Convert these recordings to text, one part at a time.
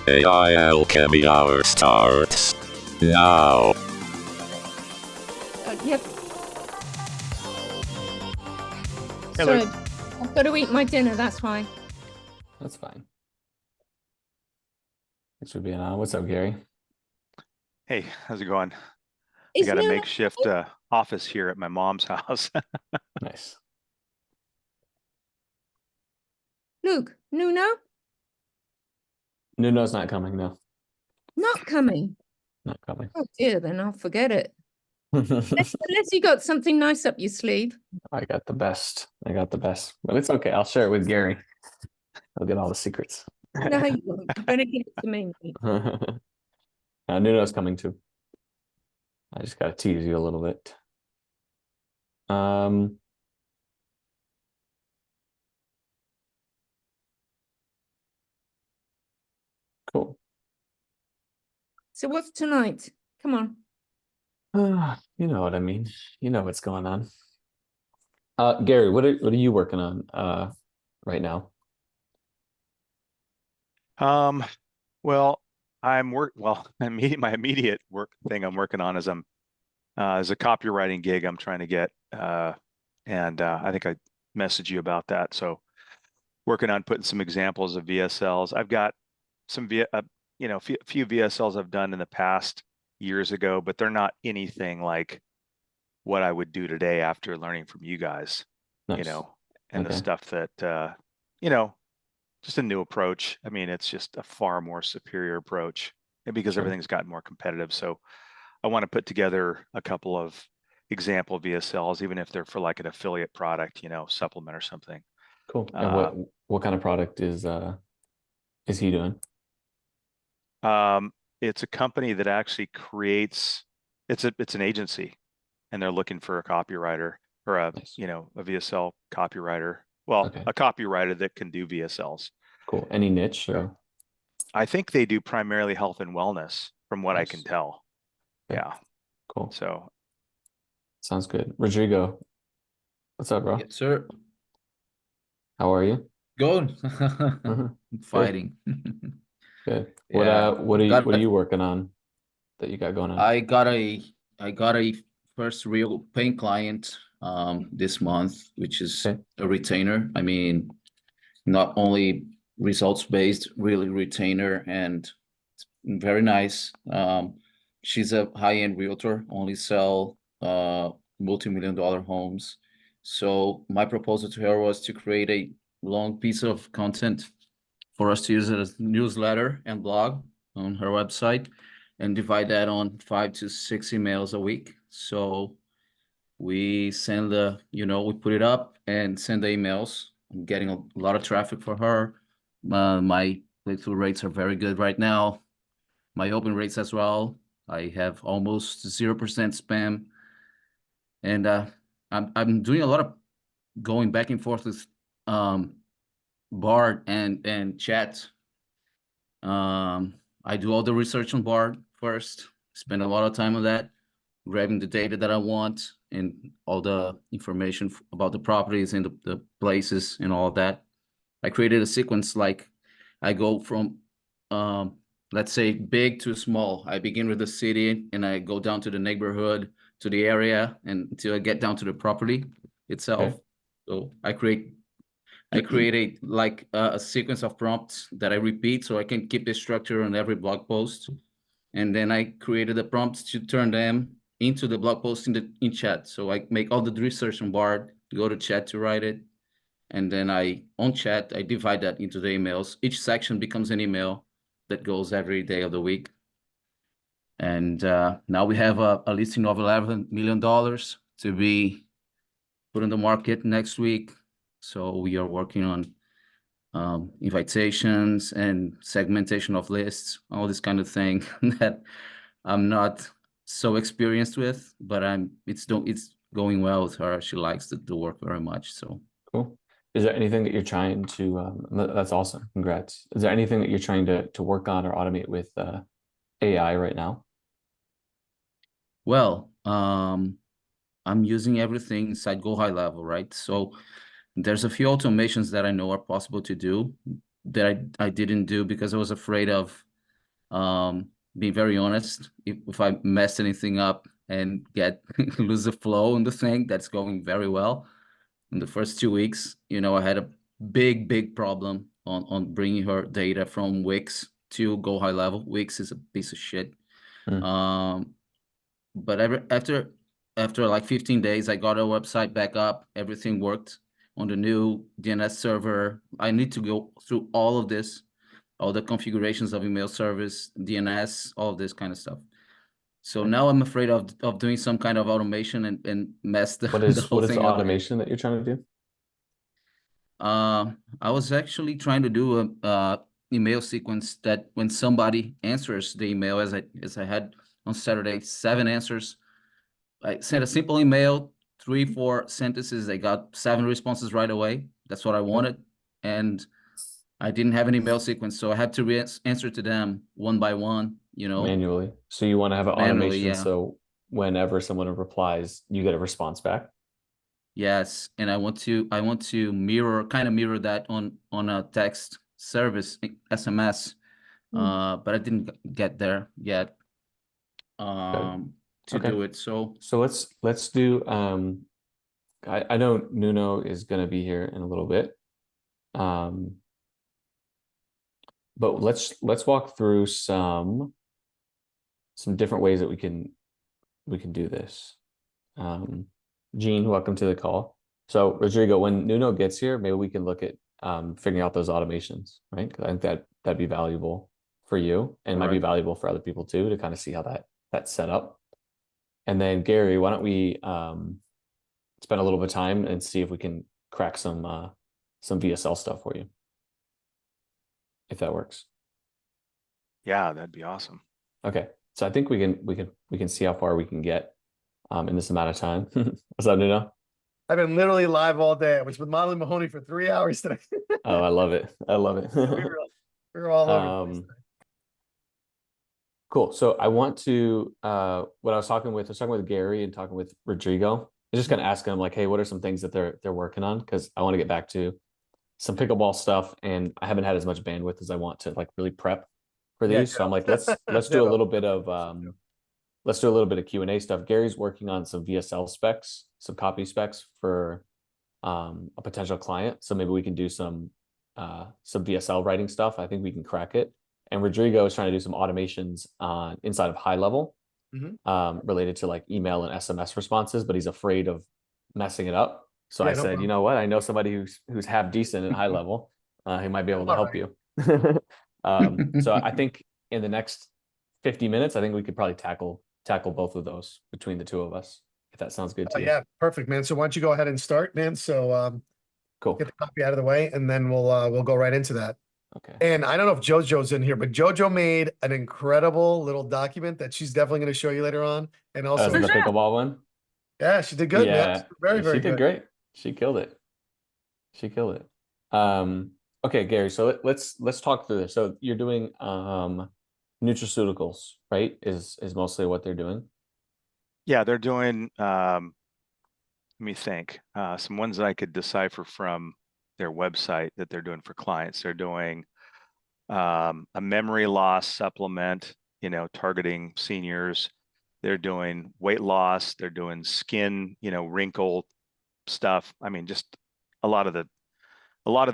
AI Alchemy Hour starts now. Yep. Hey, Sorry, Luke. I've got to eat my dinner, that's why. That's fine. Thanks for being on. What's up, Gary? Hey, how's it going? I Is got a Nuno makeshift office here at my mom's house. Nice. Luke, Nuno? Nuno's not coming, no. Not coming. Not coming. Oh dear, then I'll forget it. Unless you got something nice up your sleeve. I got the best. But it's okay. I'll share it with Gary. I'll get all the secrets. No, you won't. You're going to give it to me. Nuno's coming too. I just got to tease you a little bit. Cool. So what's tonight? Come on. You know what I mean. You know what's going on. Gary, what are you working on right now? Well, my immediate work thing I'm working on is is a copywriting gig I'm trying to get, and I think I messaged you about that. So working on putting some examples of VSLs. I've got some few VSLs I've done in the past years ago, but they're not anything like what I would do today after learning from you guys. Nice. And Okay. the stuff that just a new approach. I mean, it's just a far more superior approach, and because Sure. everything's gotten more competitive. So I want to put together a couple of example VSLs, even if they're for like an affiliate product, supplement or something. Cool. And what kind of product is he doing? It's a company that actually creates. It's an agency, and they're looking for a copywriter or Nice. a VSL copywriter. Well, Okay. a copywriter that can do VSLs. Cool. Any niche or? I think they do primarily health and wellness, from what I Nice. can tell. Okay. Yeah. Cool. So Sounds good. Rodrigo, what's up, bro? Yes, sir. How are you? Good. Mhm. Fighting. Good. Yeah. What are you working on that you got going on? I got a first real paying client this month, which is Okay. a retainer. I mean, not only results based, really retainer, and very nice. She's a high-end realtor, only sell multi-million-dollar homes. So my proposal to her was to create a long piece of content for us to use it as newsletter and blog on her website, and divide that on 5 to 6 emails a week. So we send we put it up and send the emails. I'm getting a lot of traffic for her. My click-through rates are very good right now. My open rates as well. I have almost 0% spam. And I'm doing a lot of going back and forth with Bard and chat. I do all the research on Bard first, spend a lot of time on that, grabbing the data that I want and all the information about the properties and the places and all of that. I created a sequence like I go from, let's say, big to small. I begin with the city and I go down to the neighborhood, to the area, and until I get down to the property itself. Okay. So I create a sequence of prompts that I repeat so I can keep the structure on every blog post. And then I created the prompts to turn them into the blog post in chat. So I make all the research on Bard, go to chat to write it. And then on chat, I divide that into the emails. Each section becomes an email that goes every day of the week. And now we have a listing of $11 million to be put on the market next week. So we are working on invitations and segmentation of lists, all this kind of thing that I'm not so experienced with, but it's going well with her. She likes the work very much. So Cool. Is there anything that you're trying to that's awesome. Congrats. Is there anything that you're trying to work on or automate with AI right now? Well, I'm using everything inside Go High Level, right? So there's a few automations that I know are possible to do that I didn't do because I was afraid of Being very honest, if I mess anything up and get lose the flow in the thing, that's going very well. In the first 2 weeks, I had a big problem on bringing her data from Wix to Go High Level. Wix is a piece of shit. Mm. But after like 15 days, I got our website back up. Everything worked on the new DNS server. I need to go through all of this, all the configurations of email service, DNS, all of this kind of stuff. So now I'm afraid of doing some kind of automation and mess the What the is whole the thing up. automation that you're trying to do? I was actually trying to do a email sequence that when somebody answers the email, as I had on Saturday, 7 answers. I sent a simple email, 3-4 sentences. I got 7 responses right away. That's what I wanted, and I didn't have an email sequence, so I had to answer to them one by one. Manually. So you want to have an Manually, automation yeah. so whenever someone replies, you get a response back. Yes, and I want to kind of mirror that on a text service, SMS. But I didn't get there yet to Okay. do it. So let's do I know Nuno is gonna be here in a little bit. But let's walk through some different ways that we can do this. Gene, welcome to the call. So Rodrigo, when Nuno gets here, maybe we can look at figuring out those automations, right? Because I think that'd be valuable for you and might be valuable for other people too, to kind of see how that's set up. And then Gary, why don't we spend a little bit of time and see if we can crack some VSL stuff for you, if that works. Yeah, that'd be awesome. Okay, so I think we can see how far we can get in this amount of time. What's up, Nuno? I've been literally live all day. I was with Molly Mahoney for 3 hours today. Oh, I love it. I love it. we were all over the place today. Cool. So I want to what I was talking with Gary and talking with Rodrigo. I'm just gonna ask them like, hey, what are some things that they're working on? Because I want to get back to some pickleball stuff, and I haven't had as much bandwidth as I want to like really prep for these. So I'm like, let's do a little bit of Q&A stuff. Gary's working on some VSL specs, some copy specs for a potential client. So maybe we can do some VSL writing stuff. I think we can crack it. And Rodrigo is trying to do some automations inside of high level related to like email and SMS responses, but he's afraid of messing it up. So I said, you know what? I know somebody who's half decent at high level. He might be able to help you. So I think in the next 50 minutes, I think we could probably tackle both of those between the two of us, if that sounds good to you. Yeah, perfect, man. So why don't you go ahead and start, man? So cool. Get the copy out of the way, and then we'll go right into that. Okay. And I don't know if JoJo's in here, but JoJo made an incredible little document that she's definitely going to show you later on. And also the pickleball one. Yeah, she did good, man. Very, very she did good. Great. She killed it. Okay, Gary. So let's talk through this. So you're doing nutraceuticals, right? Is mostly what they're doing. Yeah, they're doing. Let me think. Some ones that I could decipher from their website that they're doing for clients. They're doing a memory loss supplement, targeting seniors. They're doing weight loss. They're doing skin, wrinkle stuff. I mean, just a lot of the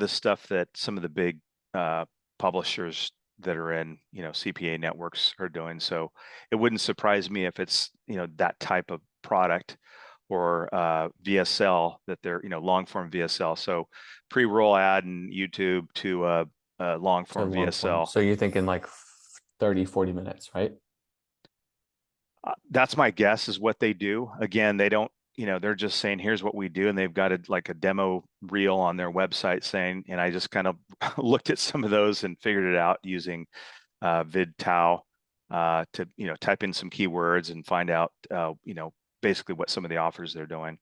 stuff that some of the big publishers that are in, CPA networks are doing. So it wouldn't surprise me if it's, that type of product or VSL that they're, long form VSL. So pre-roll ad and YouTube to long form VSL. So you're thinking like 30, 40 minutes, right? That's my guess is what they do. Again, they don't, they're just saying, here's what we do. And they've got a demo reel on their website saying, and I just kind of looked at some of those and figured it out using VidTow to, type in some keywords and find out, basically what some of the offers they're doing.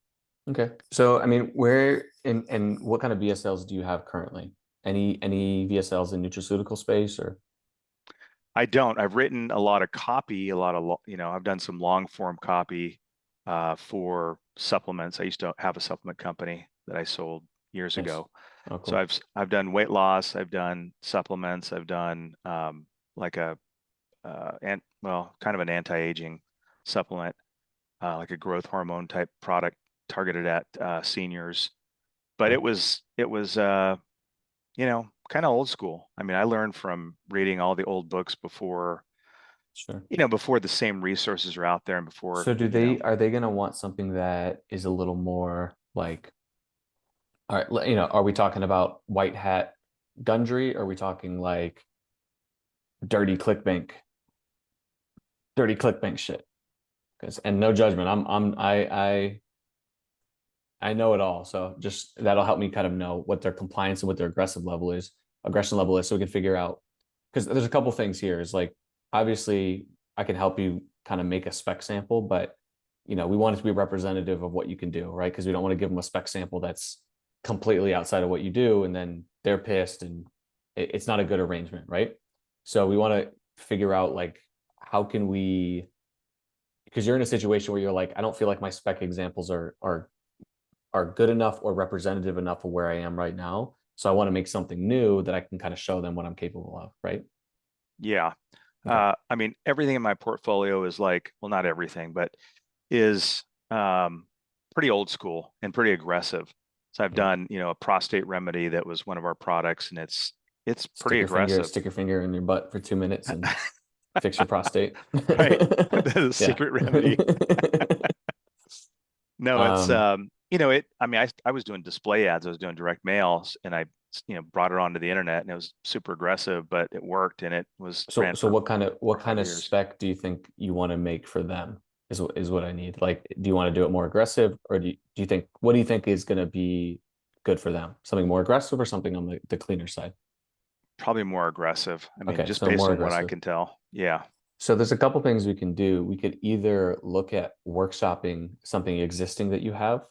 Okay. So, I mean, where and what kind of VSLs do you have currently? Any VSLs in nutraceutical space or? I don't. I've written a lot of copy, I've done some long form copy for supplements. I used to have a supplement company that I sold years ago. Oh, cool. So I've done weight loss, I've done supplements, I've done like a and well, kind of an anti-aging supplement, like a growth hormone type product targeted at seniors. But it was you know, kind of old school. I mean, I learned from reading all the old books before, Sure. you know, before the same resources are out there and before, So do you know, are they gonna want something that is a little more like, all right, you know, are we talking about white hat Gundry? Are we talking like dirty ClickBank shit? Because, and no judgment, I know it all. So just that'll help me kind of know what their compliance and what their aggression level is, so we can figure out, because there's a couple things here. Is like, obviously I can help you kind of make a spec sample, but you know, we want it to be representative of what you can do, right? Because we don't want to give them a spec sample that's completely outside of what you do, and then they're pissed, and it's not a good arrangement, right? So we want to figure out like, how can we, because you're in a situation where you're like, I don't feel like my spec examples are good enough or representative enough of where I am right now. So I want to make something new that I can kind of show them what I'm capable of, right? yeah. Okay. I mean, everything in my portfolio is like, well, not everything, but is pretty old school and pretty aggressive. So I've done, you know, a prostate remedy that was one of our products, and it's pretty aggressive. Stick your finger in your butt for 2 minutes and fix your prostate. Right. That's a Yeah. secret remedy. No, it's you know, I mean, I was doing display ads, I was doing direct mails, and I, you know, brought it onto the internet, and it was super aggressive, but it worked, and it was ran So for what kind of 5 years. spec do you think you want to make for them is what I need. Like, do you want to do it more aggressive, or do you think, what do you think is going to be good for them? Something more aggressive or something on the cleaner side? Probably more aggressive. I mean, Okay, just so based more on what I aggressive. can tell. Yeah. So there's a couple things we can do. We could either look at workshopping something existing that you have.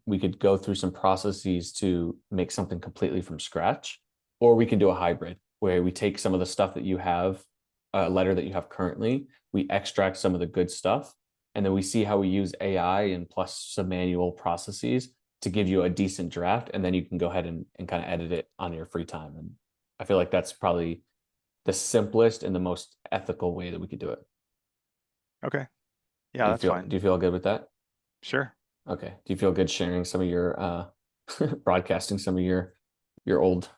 We could go through some processes to make something completely from scratch, or we can do a hybrid where we take some of the stuff that you have, a letter that you have currently, we extract some of the good stuff, and then we see how we use AI and plus some manual processes to give you a decent draft, and then you can go ahead and kind of edit it on your free time. And I feel like that's probably the simplest and the most ethical way that we could do it. Okay. Yeah, that's fine. Do you feel good with that? Sure. Okay. Do you feel good sharing some of your broadcasting some of your old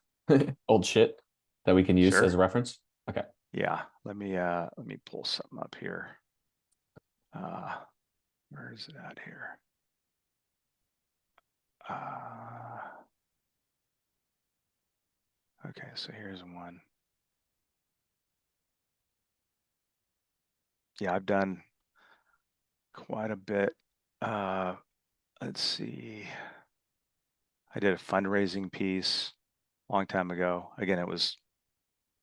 old shit that we can use Sure. as a reference? Okay. Yeah. Let me pull something up here. Where is it at here? Okay, so here's one. Yeah, I've done quite a bit. Let's see. I did a fundraising piece a long time ago. Again, it was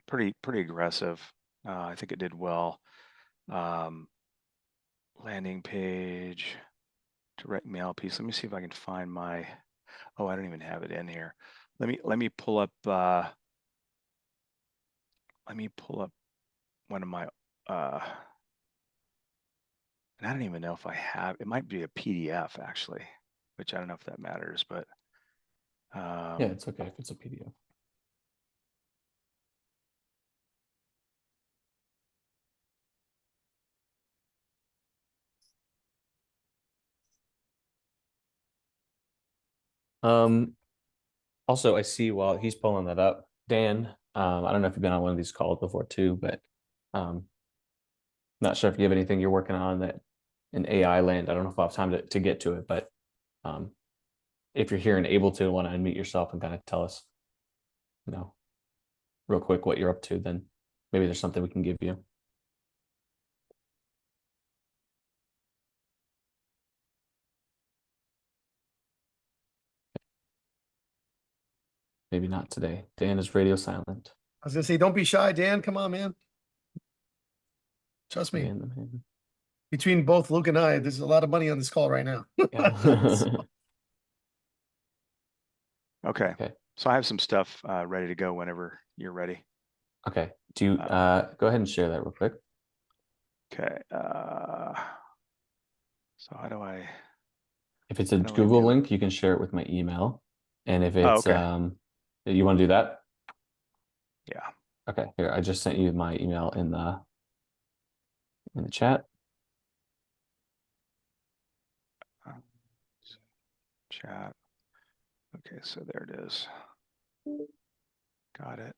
pretty aggressive. I think it did well. Landing page, direct mail piece. Let me see if I can find my. Oh, I don't even have it in here. Let me pull up. Let me pull up one of my. And I don't even know if I have. It might be a PDF actually, which I don't know if that matters, but. Yeah, it's okay if it's a PDF. Also, I see while he's pulling that up, Dan, I don't know if you've been on one of these calls before too, but not sure if you have anything you're working on that in AI land. I don't know if I'll have time to get to it, but if you're here and able to, want to unmute yourself and kind of tell us, you know, real quick what you're up to, then maybe there's something we can give you. Maybe not today. Dan is radio silent. I was gonna say, don't be shy, Dan. Come on, man. Trust me. Dan, Between both Luke and I, there's a lot of money on this call right now. yeah. Okay. Okay. So I have some stuff ready to go whenever you're ready. Okay. Do you go ahead and share that real quick? Okay. So how do I? If it's a how do I Google do it? link, you can share it with my email. And if Oh, it's okay. you want to do that? Yeah. Okay, here, I just sent you my email in the chat. Chat. Okay, so there it is. Got it.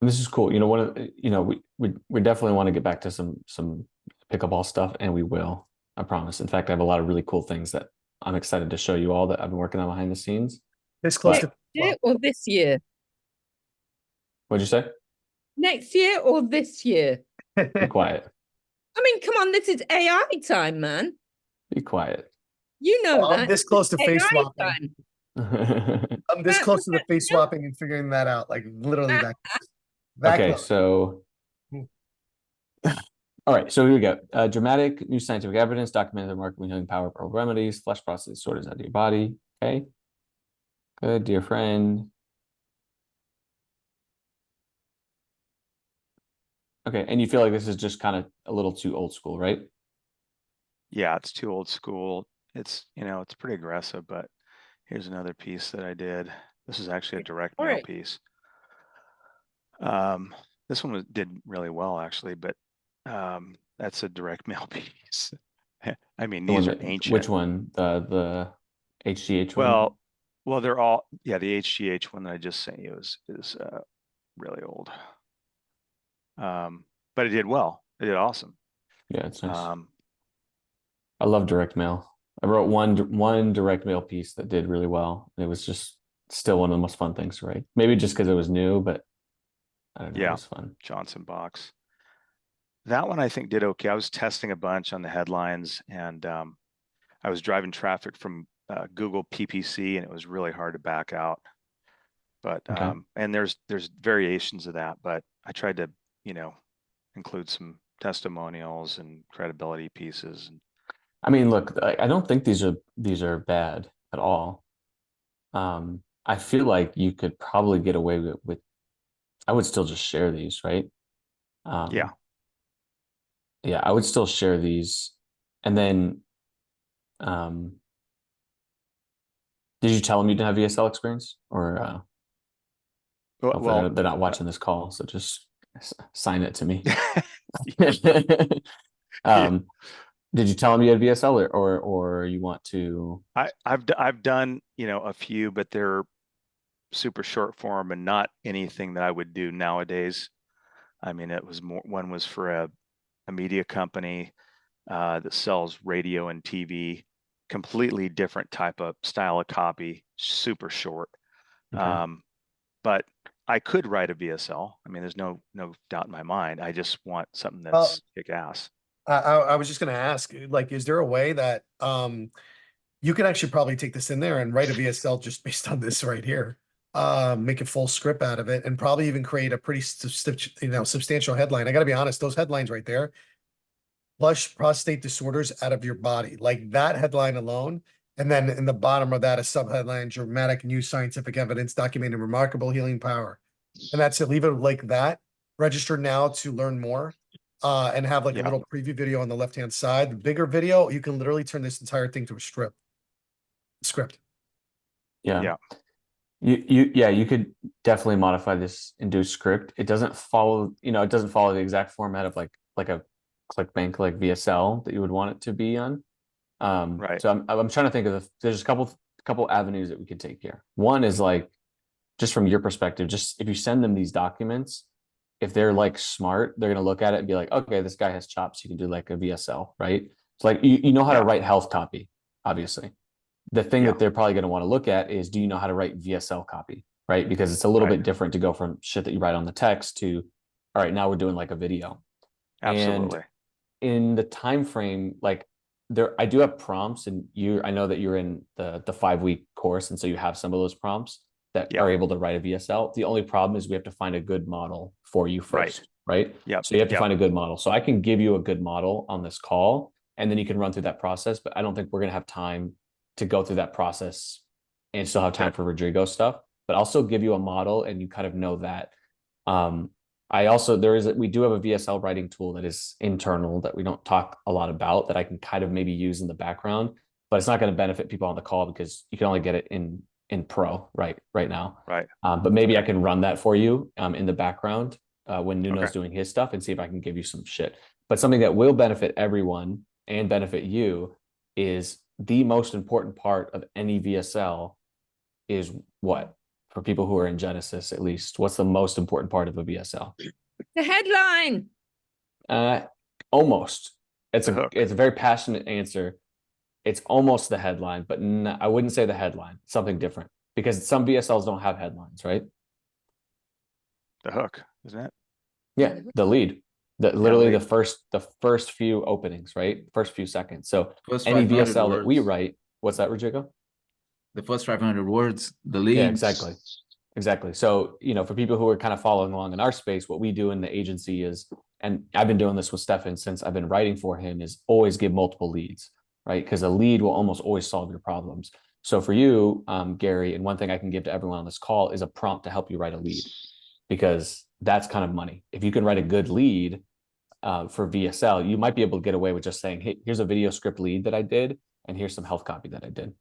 And this is cool. You know, one of we definitely want to get back to some pickleball stuff, and we will. I promise. In fact, I have a lot of really cool things that I'm excited to show you all that I've been working on behind the scenes. This close But to Year or this year? what'd you say? Next year or this year? Be quiet. I mean, come on, this is AI time, man. Be quiet. You know I'm that. this close to face AI swapping. time. I'm this close to the face swapping and figuring that out. Like literally that. That Okay, close. so all right, so here we go. Dramatic new scientific evidence documented the remarkable healing power of herbal remedies, flesh process disorders out of your body. Okay. Good, dear friend. Okay, and you feel like this is just kind of a little too old school, right? Yeah, it's too old school. It's, it's pretty aggressive, but here's another piece that I did. This is actually a direct All mail right. piece. This one did really well actually, but that's a direct mail piece. I mean, these are ancient. Which one? The HGH one? Well, they're all, yeah, the HGH one that I just sent you is really old. But it did well. It did awesome. Yeah, it's nice. I love direct mail. I wrote one direct mail piece that did really well. It was just still one of the most fun things to write. Maybe just because it was new, but I don't know, Yeah, it was fun. Johnson box. That one I think did okay. I was testing a bunch on the headlines, and I was driving traffic from Google PPC, and it was really hard to back out. But Okay. and there's variations of that, but I tried to include some testimonials and credibility pieces. I mean, look, I don't think these are bad at all. I feel like you could probably get away with I would still just share these, right? Yeah. Yeah, I would still share these. And then did you tell them you didn't have VSL experience? Or Well, they're not watching this call, so just sign it to me. yeah. Did you tell them you had VSL or you want to? I've done a few, but they're super short form and not anything that I would do nowadays. I mean, it was more, one was for a media company that sells radio and TV, completely different type of style of copy, super short. Okay. But I could write a VSL. I mean, there's no doubt in my mind. I just want something Well, that's kick ass. I was just gonna ask, like, is there a way that you can actually probably take this in there and write a VSL just based on this right here? Make a full script out of it and probably even create a pretty substantial headline. I gotta be honest, those headlines right there, flush prostate disorders out of your body, like that headline alone. And then in the bottom of that, a subheadline: dramatic new scientific evidence documenting remarkable healing power. And that's it. Leave it like that. Register now to learn more. And have like a Yeah. little preview video on the left-hand side. The bigger video, you can literally turn this entire thing to a script. Yeah. Yeah. You could definitely modify this into a script. It doesn't follow, it doesn't follow the exact format of like a ClickBank like VSL that you would want it to be on. Right. So I'm trying to think of there's a couple avenues that we could take here. One is like, just from your perspective, just if you send them these documents, if they're like smart, they're gonna look at it and be like, okay, this guy has chops. You can do like a VSL, right? It's like you know how to Yeah. write health copy, obviously. The thing Yeah. that they're probably going to want to look at is, do you know how to write VSL copy, right? Because it's a little Right. bit different to go from shit that you write on the text to, all right, now we're doing like a video. Absolutely. And in the time frame, like I do have prompts, and I know that you're in the 5-week course, and so you have some of those prompts that Yeah. are able to write a VSL. The only problem is we have to find a good model for you first, right? Yep. So you have to Yep. find a good model. So I can give you a good model on this call, and then you can run through that process. But I don't think we're gonna have time to go through that process and still have time Okay. for Rodrigo stuff. But I'll still give you a model, and you kind of know that. we do have a VSL writing tool that is internal that we don't talk a lot about, that I can kind of maybe use in the background, but it's not going to benefit people on the call because you can only get it in Pro right now. Right. But maybe I can run that for you in the background when Nuno's Okay. doing his stuff, and see if I can give you some shit. But something that will benefit everyone and benefit you is the most important part of any VSL is what? For people who are in Genesis, at least, what's the most important part of a VSL? The headline. Almost. It's The hook. a very passionate answer. It's almost the headline, but I wouldn't say the headline. Something different, because some VSLs don't have headlines, right? The hook, isn't it? Yeah, the lead. Literally lead. the first few openings, right? First few seconds. So First any 500 VSL that we words. write, what's that, Rodrigo? The first 500 words, the leads. Yeah, exactly. So, for people who are kind of following along in our space, what we do in the agency is, and I've been doing this with Stefan since I've been writing for him, is always give multiple leads, right? Because a lead will almost always solve your problems. So for you, Gary, and one thing I can give to everyone on this call is a prompt to help you write a lead, because that's kind of money. If you can write a good lead for VSL, you might be able to get away with just saying, hey, here's a video script lead that I did, and here's some health copy that I did.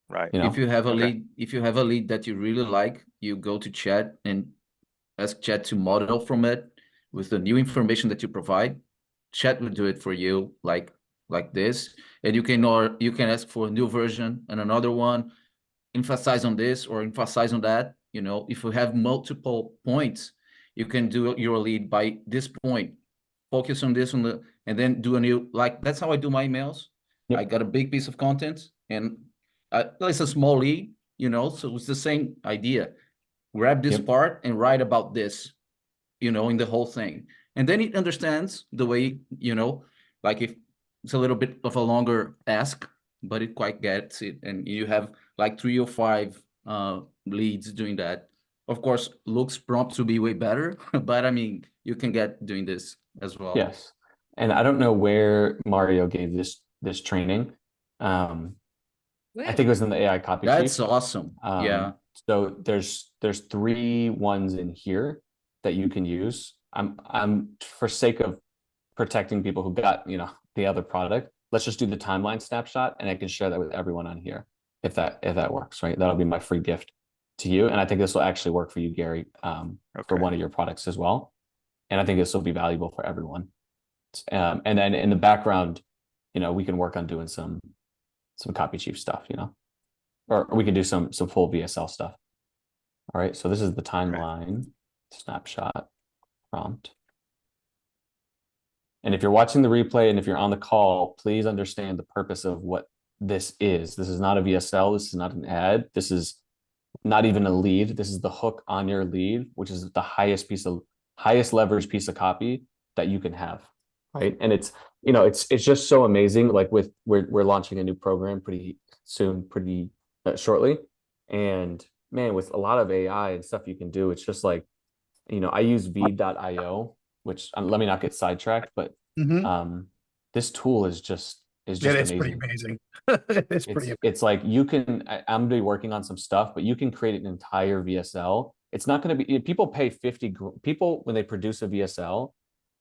Right. If you have a Okay. lead that you really like, you go to chat and ask chat to model from it with the new information that you provide. Chat will do it for you like this. And you can ask for a new version and another one, emphasize on this or emphasize on that. If you have multiple points, you can do your lead by this point, focus on this and then do a new, like that's how I do my emails. Yep. I got a big piece of content and it's a small lead, so it's the same idea. Grab this Yep. part and write about this, in the whole thing. And then it understands the way, like if it's a little bit of a longer ask, but it quite gets it. And you have like 3 or 5 leads doing that. Of course, looks prompt to be way better, but I mean, you can get doing this as well. Yes. And I don't know where Mario gave this training. I think it was in the AI copy That's sheet. awesome. Yeah. So there's 3 ones in here that you can use. I'm for sake of protecting people who got, the other product, let's just do the timeline snapshot, and I can share that with everyone on here if that works, right? That'll be my free gift to you. And I think this will actually work for you, Gary, for one of your products as well. And I think this will be valuable for everyone. And then in the background, we can work on doing some copy chief stuff, or we can do some full VSL stuff. All right. So this is the timeline snapshot prompt. And if you're watching the replay and if you're on the call, please understand the purpose of what this is. This is not a VSL. This is not an ad. This is not even a lead. This is the hook on your lead, which is the highest leverage piece of copy that you can have. Right. And it's just so amazing. Like we're launching a new program pretty soon, pretty shortly. And man, with a lot of AI and stuff you can do, it's just like, I use v.io, which let me not get sidetracked, but this tool is just amazing. Pretty amazing. It's like I'm gonna be working on some stuff, but you can create an entire VSL. It's not going to be, people pay people when they produce a VSL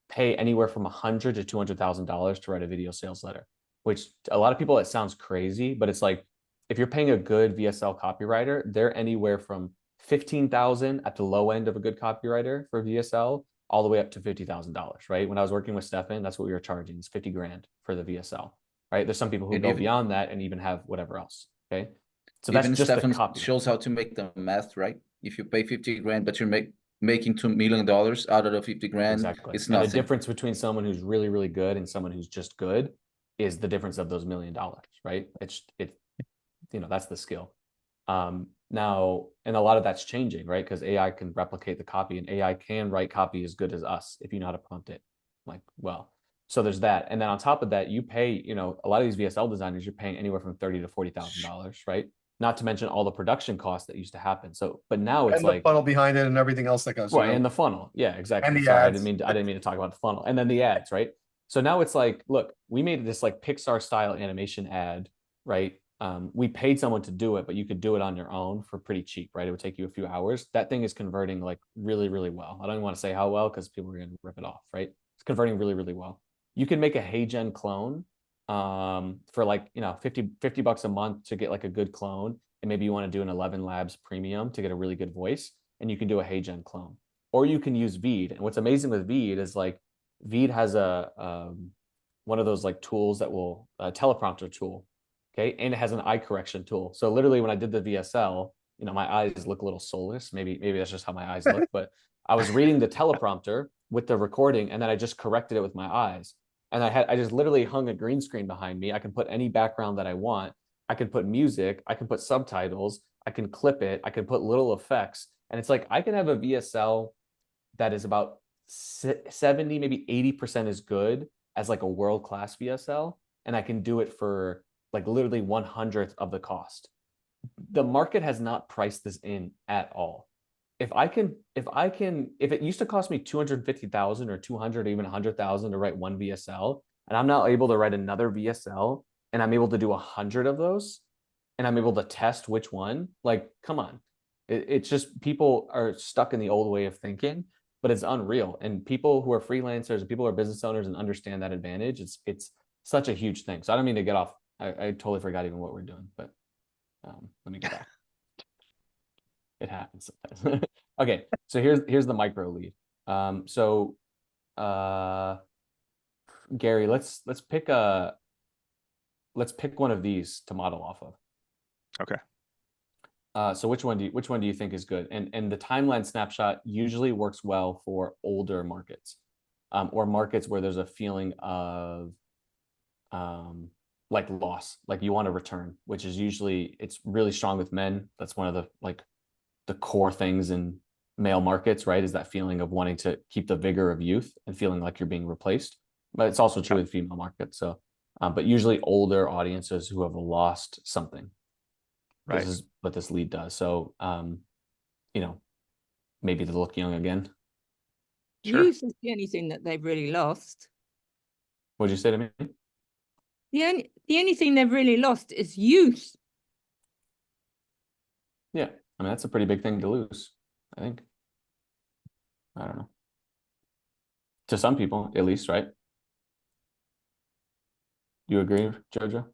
pay anywhere from $100,000 to $200,000 to write a video sales letter, which a lot of people, it sounds crazy, but it's like, if you're paying a good VSL copywriter, they're anywhere from $15,000 at the low end of a good copywriter for VSL, all the way up to $50,000, right? When I was working with Stefan, that's what we were charging, is $50,000 for the VSL, right? There's some people who go beyond that and even have whatever else, okay? So that's just Stefan the copy. shows how to make the math, right? If you pay $50,000, but you're making $2 million out of the $50,000, exactly. It's and nothing. the difference between someone who's really, really good and someone who's just good is the difference of those $1 million, right? It's that's the skill. Now, and a lot of that's changing, right? Because AI can replicate the copy, and AI can write copy as good as us if you know how to prompt it. So there's that. And then on top of that, you pay, a lot of these VSL designers, you're paying anywhere from $30,000 to $40,000, right? Not to mention all the production costs that used to happen. So, but now it's and the funnel behind it and everything else that goes right, and the funnel. Yeah, exactly. And the Sorry, ads. I didn't mean to talk about the funnel. And then the ads, right? So now it's like, look, we made this like Pixar style animation ad, right? we paid someone to do it, but you could do it on your own for pretty cheap, right? It would take you a few hours. That thing is converting like really, really well. I don't even want to say how well because people are going to rip it off, right? It's converting really, really well. You can make a HeyGen clone for like, you know, 50 bucks a month to get like a good clone. And maybe you want to do an 11 Labs premium to get a really good voice, and you can do a HeyGen clone. Or you can use Veed. And what's amazing with Veed is like Veed has a one of those like tools that will teleprompter tool. Okay. And it has an eye correction tool. So literally when I did the VSL, you know, my eyes look a little soulless. Maybe that's just how my eyes look, but I was reading the teleprompter with the recording, and then I just corrected it with my eyes. And I just literally hung a green screen behind me. I can put any background that I want. I can put music, I can put subtitles, I can clip it, I can put little effects. And it's like I can have a VSL that is about 70, maybe 80% as good as like a world-class VSL. And I can do it for like literally 1/100th of the cost. The market has not priced this in at all. If it used to cost me 250,000 or 200 or even 100,000 to write one VSL, and I'm now able to write another VSL, and I'm able to do 100 of those, and I'm able to test which one, like, come on. It's just people are stuck in the old way of thinking, but it's unreal. And people who are freelancers and people who are business owners and understand that advantage, it's such a huge thing. So I don't mean to get off. I totally forgot even what we're doing, but let me get back. It happens sometimes. Okay, so here's the micro lead. Gary, let's pick one of these to model off of. Okay. So which one do you think is good? And the timeline snapshot usually works well for older markets, or markets where there's a feeling of like loss, like you want to return, which is usually, it's really strong with men. That's one of the core things in male markets, right? Is that feeling of wanting to keep the vigor of youth and feeling like you're being replaced. But it's also true with female markets. So, but usually older audiences who have lost something. Right. This is what this lead does. So, you know, maybe they look young again. Sure. Youth is the only thing that they've really lost. What'd you say to me? The only thing they've really lost is youth. Yeah, I mean, that's a pretty big thing to lose, I think. I don't know. To some people, at least, right? You agree, Jojo?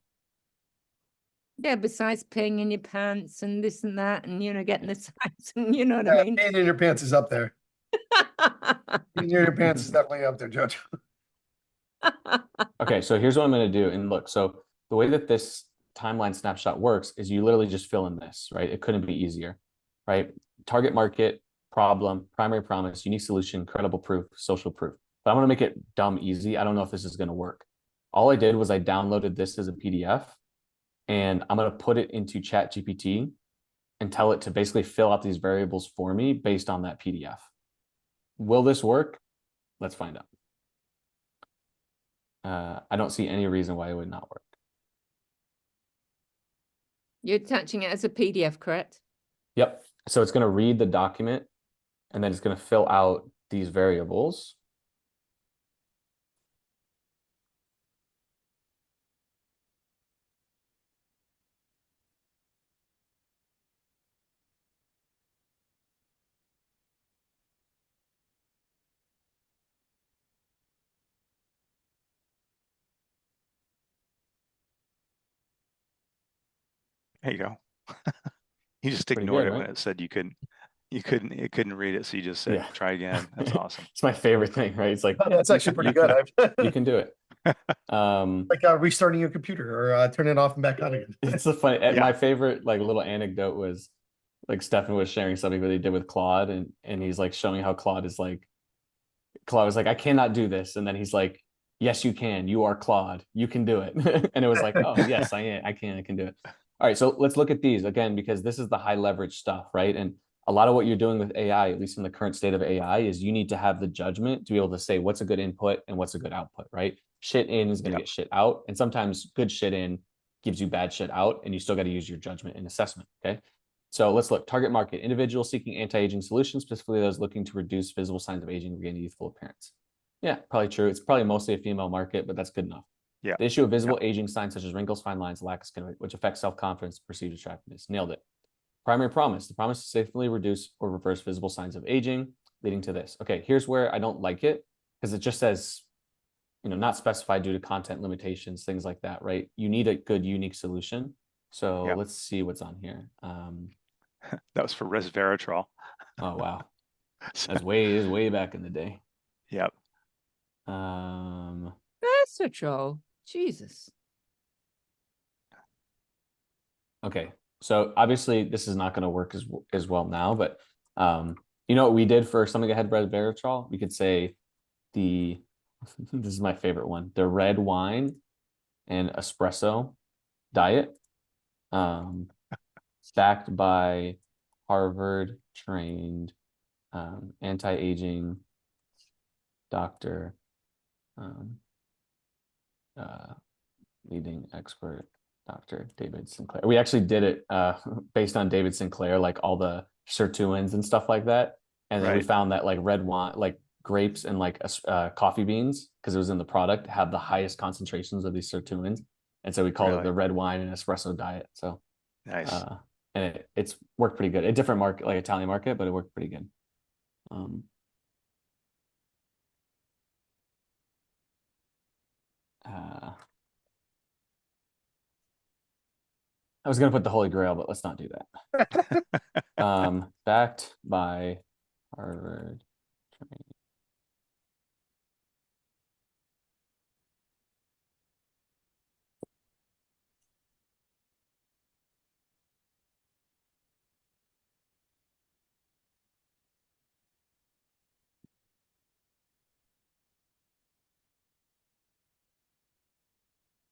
Yeah, besides peeing in your pants and this and that, and getting the size, and you know what I mean. Peeing in your pants is up there. Peeing in your pants is definitely up there, Jojo. Okay, so here's what I'm going to do. And look, so the way that this timeline snapshot works is you literally just fill in this, right? It couldn't be easier, right? Target market, problem, primary promise, unique solution, credible proof, social proof. But I'm going to make it dumb easy. I don't know if this is going to work. All I did was I downloaded this as a PDF, and I'm going to put it into ChatGPT and tell it to basically fill out these variables for me based on that PDF. Will this work? Let's find out. I don't see any reason why it would not work. You're attaching it as a PDF, correct? Yep. So it's going to read the document, and then it's going to fill out these variables. There you go. You just Pretty ignored good, it when right? it said it couldn't read it. So you just said, Yeah. try again. That's awesome. It's my favorite thing, right? It's like, Oh, that's actually pretty good. you can do it. Like restarting your computer or turning it off and back on again. It's a funny, Yeah. my favorite like little anecdote was like Stefan was sharing something that he did with Claude, and he's like showing how Claude was like, I cannot do this. And then he's like, yes, you can. You are Claude. You can do it. And it was like, oh, yes, I can do it. All right, so let's look at these again, because this is the high leverage stuff, right? And a lot of what you're doing with AI, at least in the current state of AI, is you need to have the judgment to be able to say what's a good input and what's a good output, right? Shit in is going to get shit out. And sometimes good shit in gives you bad shit out, and you still got to use your judgment and assessment, okay? So let's look. Target market, individuals seeking anti-aging solutions, specifically those looking to reduce visible signs of aging, regain a youthful appearance. Yeah, probably true. It's probably mostly a female market, but that's good enough. Yeah. The issue of visible aging signs such as wrinkles, fine lines, lack of skin, which affects self-confidence, perceived attractiveness. Nailed it. Primary promise. The promise to safely reduce or reverse visible signs of aging, leading to this. Okay, here's where I don't like it, because it just says, not specified due to content limitations, things like that, right? You need a good, unique solution. So Yeah. let's see what's on here. That was for resveratrol. Oh, wow. That's way back in the day. Yep. That's a troll. Jesus. Okay, so obviously this is not going to work as well now, but what we did for something ahead resveratrol? We could say this is my favorite one, the red wine and espresso diet, backed by Harvard trained anti-aging doctor, leading expert Dr. David Sinclair. We actually did it based on David Sinclair, like all the sirtuins and stuff like that. And then we found that like red wine, like grapes and like coffee beans, because it was in the product, have the highest concentrations of these sirtuins. And so we called it the red wine and espresso diet. So nice. And it's worked pretty good. A different market, like Italian market, but it worked pretty good. I was going to put the Holy Grail, but let's not do that. Backed by Harvard.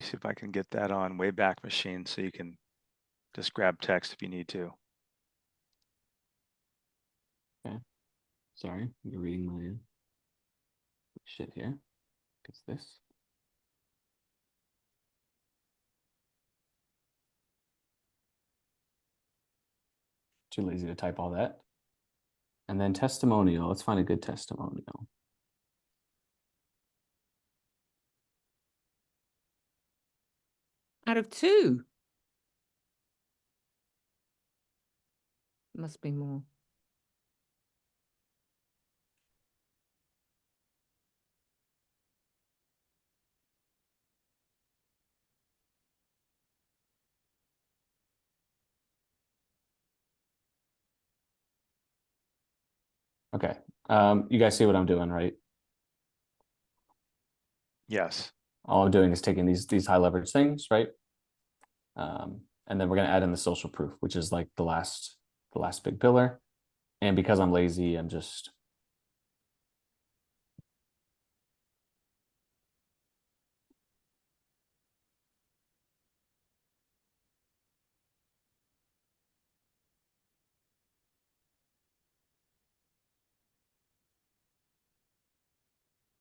See if I can get that on Wayback Machine so you can just grab text if you need to. Okay. Sorry, you're reading my shit here. It's this. Too lazy to type all that. And then testimonial. Let's find a good testimonial. Out of 2. Must be more. Okay. You guys see what I'm doing, right? Yes. All I'm doing is taking these high leverage things, right? And then we're going to add in the social proof, which is like the last big pillar. And because I'm lazy, I'm just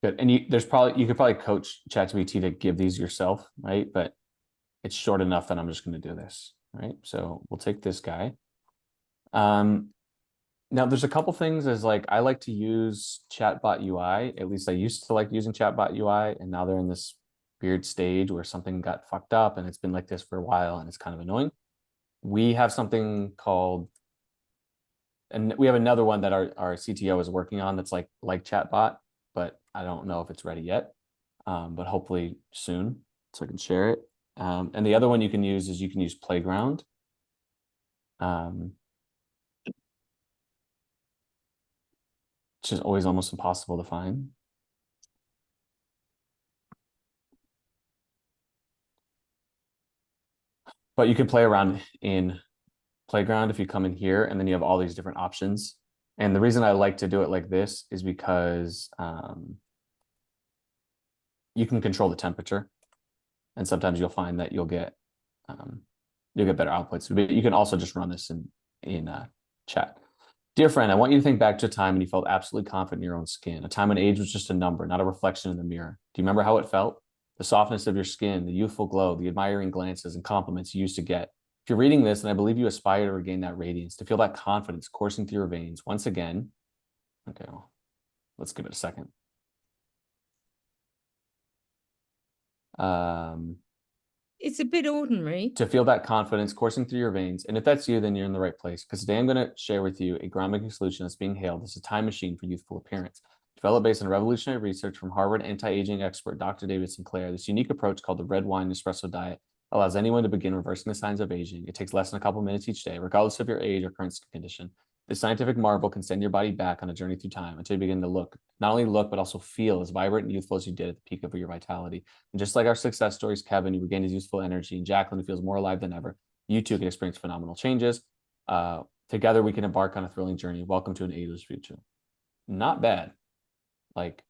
good. And you could probably coach ChatGPT to give these yourself, right? But it's short enough that I'm just going to do this, right? So we'll take this guy. Now there's a couple things as like, I like to use Chatbot UI. At least I used to like using Chatbot UI, and now they're in this weird stage where something got fucked up and it's been like this for a while and it's kind of annoying. We have something called, and we have another one that our CTO is working on that's like Chatbot, but I don't know if it's ready yet. But hopefully soon, so I can share it. And the other one you can use Playground. Which is always almost impossible to find. But you can play around in Playground if you come in here, and then you have all these different options. And the reason I like to do it like this is because you can control the temperature, and sometimes you'll find that you'll get better outputs. But you can also just run this in chat. Dear friend, I want you to think back to a time when you felt absolutely confident in your own skin, a time when age was just a number, not a reflection in the mirror. Do you remember how it felt? The softness of your skin, the youthful glow, the admiring glances and compliments you used to get. If you're reading this, then I believe you aspire to regain that radiance, to feel that confidence coursing through your veins once again. Okay, well, let's give it a second. It's a bit ordinary. To feel that confidence coursing through your veins. And if that's you, then you're in the right place. Because today I'm going to share with you a groundbreaking solution that's being hailed as a time machine for youthful appearance. Developed based on revolutionary research from Harvard anti-aging expert Dr. David Sinclair, this unique approach called the red wine espresso diet allows anyone to begin reversing the signs of aging. It takes less than a couple minutes each day, regardless of your age or current skin condition. This scientific marvel can send your body back on a journey through time until you begin to not only look, but also feel as vibrant and youthful as you did at the peak of your vitality. And just like our success stories, Kevin, who regained his youthful energy, and Jacqueline, who feels more alive than ever, you too can experience phenomenal changes. Together, we can embark on a thrilling journey. Welcome to an ageless future. Not bad. Like,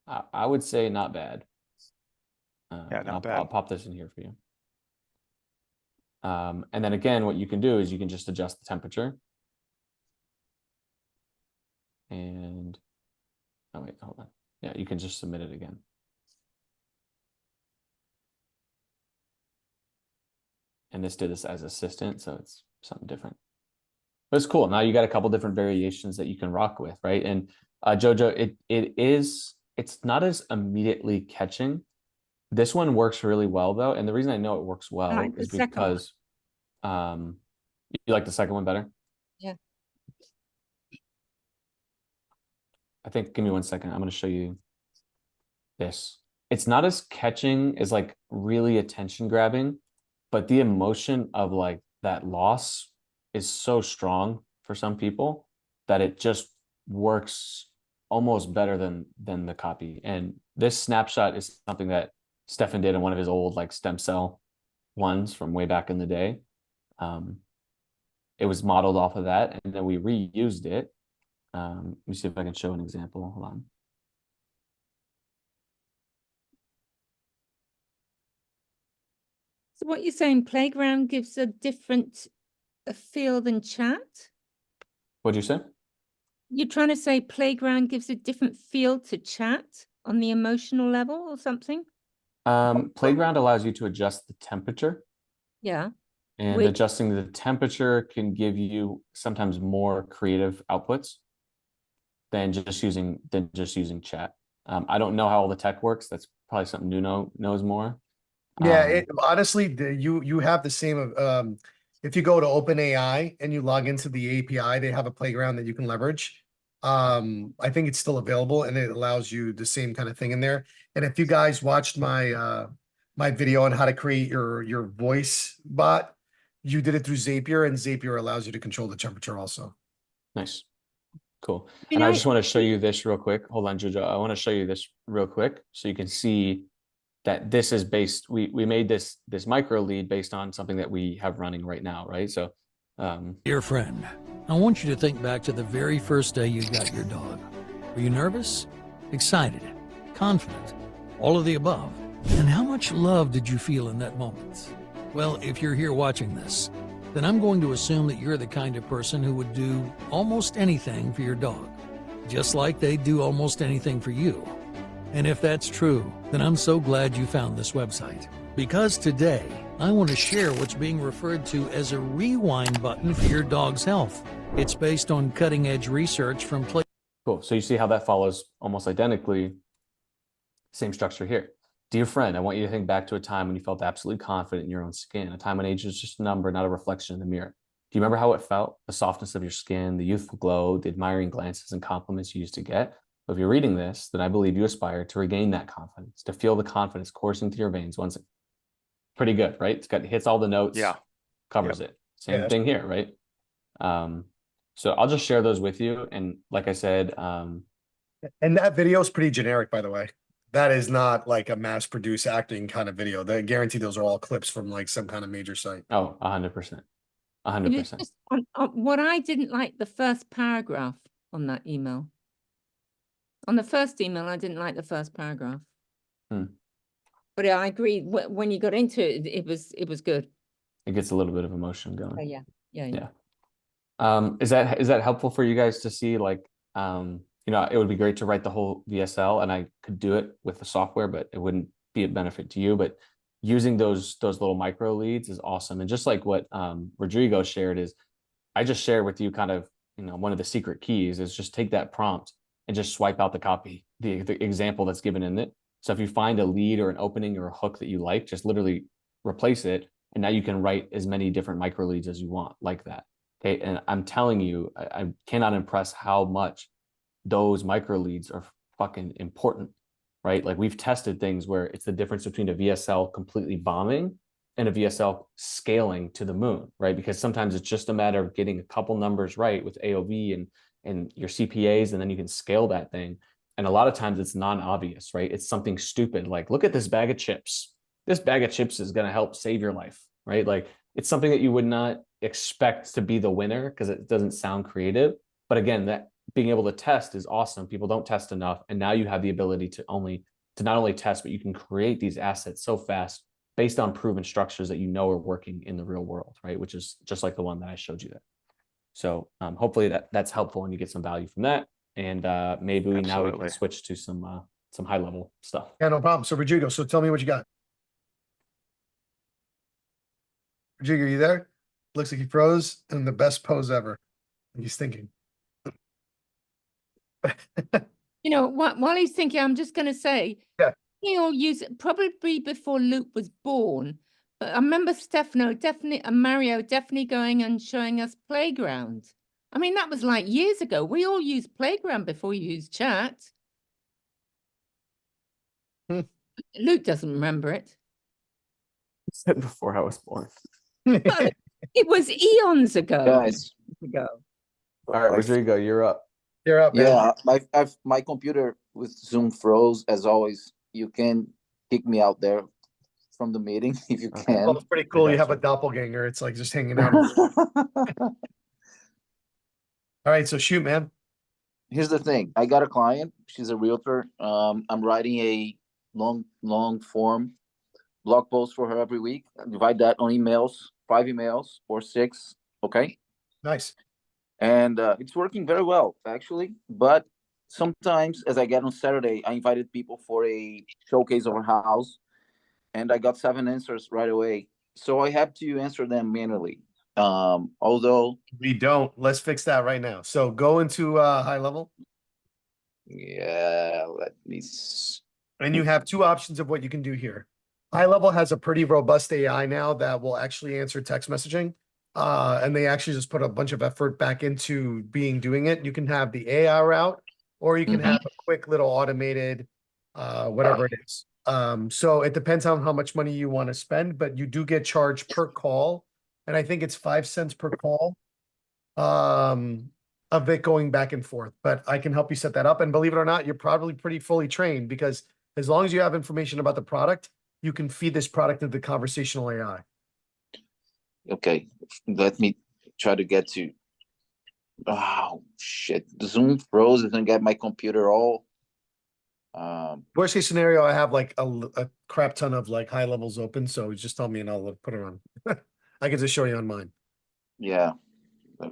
I would say not bad. Yeah, not bad. I'll pop this in here for you. And then again, what you can do is you can just adjust the temperature. And, oh wait, hold on. Yeah, you can just submit it again. And this did this as assistant, so it's something different. But it's cool. Now you got a couple different variations that you can rock with, right? And Jojo, it's not as immediately catching. This one works really well though. And the reason I know it works well is because you like the second one better? Yeah. I think, give me 1 second. I'm going to show you this. It's not as catching as like really attention grabbing, but the emotion of like that loss is so strong for some people that it just works almost better than the copy. And this snapshot is something that Stefan did in one of his old like stem cell ones from way back in the day. It was modeled off of that, and then we reused it. Let me see if I can show an example. Hold on. So what you're saying, Playground gives a different feel than chat? What'd you say? You're trying to say Playground gives a different feel to chat on the emotional level or something? Playground allows you to adjust the temperature. Yeah. And adjusting the temperature can give you sometimes more creative outputs than just using chat. I don't know how all the tech works. That's probably something Nuno knows more. Yeah, honestly, you have the same. If you go to OpenAI and you log into the API, they have a Playground that you can leverage. I think it's still available, and it allows you the same kind of thing in there. And if you guys watched my my video on how to create your voice bot, you did it through Zapier, and Zapier allows you to control the temperature also. Nice. Cool. And I just want to show you this real quick. Hold on, Jojo. I want to show you this real quick so you can see that this is based, we made this micro lead based on something that we have running right now, right? So dear friend, I want you to think back to the very first day you got your dog. Were you nervous, excited, confident, all of the above? And how much love did you feel in that moment? Well, if you're here watching this, then I'm going to assume that you're the kind of person who would do almost anything for your dog, just like they'd do almost anything for you. And if that's true, then I'm so glad you found this website. Because today, I want to share what's being referred to as a rewind button for your dog's health. It's based on cutting-edge research from Cool. So you see how that follows almost identically, same structure here. Dear friend, I want you to think back to a time when you felt absolutely confident in your own skin, a time when age was just a number, not a reflection in the mirror. Do you remember how it felt? The softness of your skin, the youthful glow, the admiring glances and compliments you used to get? If you're reading this, then I believe you aspire to regain that confidence, to feel the confidence coursing through your veins once. Pretty good, right? It hits all the notes, Yeah, covers it. Same thing here, right? So I'll just share those with you. And like I said, and that video is pretty generic, by the way. That is not like a mass-produced acting kind of video. I guarantee those are all clips from like some kind of major site. Oh, 100%. 100%. What I didn't like the first paragraph on that email. On the first email, I didn't like the first paragraph. But I agree. When you got into it, it was good. It gets a little bit of emotion going. Yeah. Is that helpful for you guys to see? Like, you know, it would be great to write the whole VSL, and I could do it with the software, but it wouldn't be a benefit to you. But using those little micro leads is awesome. And just like what Rodrigo shared is, I just shared with you kind of, you know, one of the secret keys is just take that prompt and just swipe out the copy, the example that's given in it, So if you find a lead or an opening or a hook that you like, just literally replace it. And now you can write as many different micro leads as you want like that. Okay. And I'm telling you, I cannot impress how much those micro leads are fucking important, right? Like we've tested things where it's the difference between a VSL completely bombing and a VSL scaling to the moon, right? Because sometimes it's just a matter of getting a couple numbers right with AOV and your CPAs, and then you can scale that thing. And a lot of times it's non-obvious, right? It's something stupid like, look at this bag of chips. This bag of chips is going to help save your life, right? Like it's something that you would not expect to be the winner because it doesn't sound creative. But again, that being able to test is awesome. People don't test enough. And now you have the ability to not only test, but you can create these assets so fast based on proven structures that you know are working in the real world, right? Which is just like the one that I showed you there. So hopefully that's helpful and you get some value from that. And maybe now we can switch to some high level stuff. Yeah, no problem. So Rodrigo, so tell me what you got. Rodrigo, are you there? Looks like he froze in the best pose ever. He's thinking. You know, while he's thinking, I'm just going to say, Yeah. we all use it probably before Luke was born. But I remember Stefano definitely and Mario definitely going and showing us Playground. I mean, that was like years ago. We all used Playground before we used chat. Luke doesn't remember it. Said before I was born. It was eons ago. Guys. All right, Rodrigo, you're up. You're up, man. Yeah, my computer with Zoom froze as always. You can kick me out there from the meeting if you can. Well, it's pretty cool. You have a doppelganger. It's like just hanging out. All right, so shoot, man. Here's the thing. I got a client. She's a realtor. I'm writing a long form blog post for her every week. I divide that on emails, 5 emails or 6. Okay. Nice. And it's working very well, actually. But sometimes, as I get on Saturday, I invited people for a showcase of her house, and I got 7 answers right away. So I have to answer them manually. Although we don't. Let's fix that right now. So go into high level. Yeah, let me. And you have 2 options of what you can do here. High level has a pretty robust AI now that will actually answer text messaging. And they actually just put a bunch of effort back into doing it. You can have the AI route, or you can have a quick little automated, whatever it is. So it depends on how much money you want to spend, but you do get charged per call. And I think it's 5 cents per call, of it going back and forth, but I can help you set that up. And believe it or not, you're probably pretty fully trained because as long as you have information about the product, you can feed this product into the conversational AI. Okay, let me try to get to. Oh shit! The Zoom froze and get my computer all. Worst case scenario, I have like a crap ton of like high levels open, so just tell me and I'll put it on. I can just show you on mine. Yeah,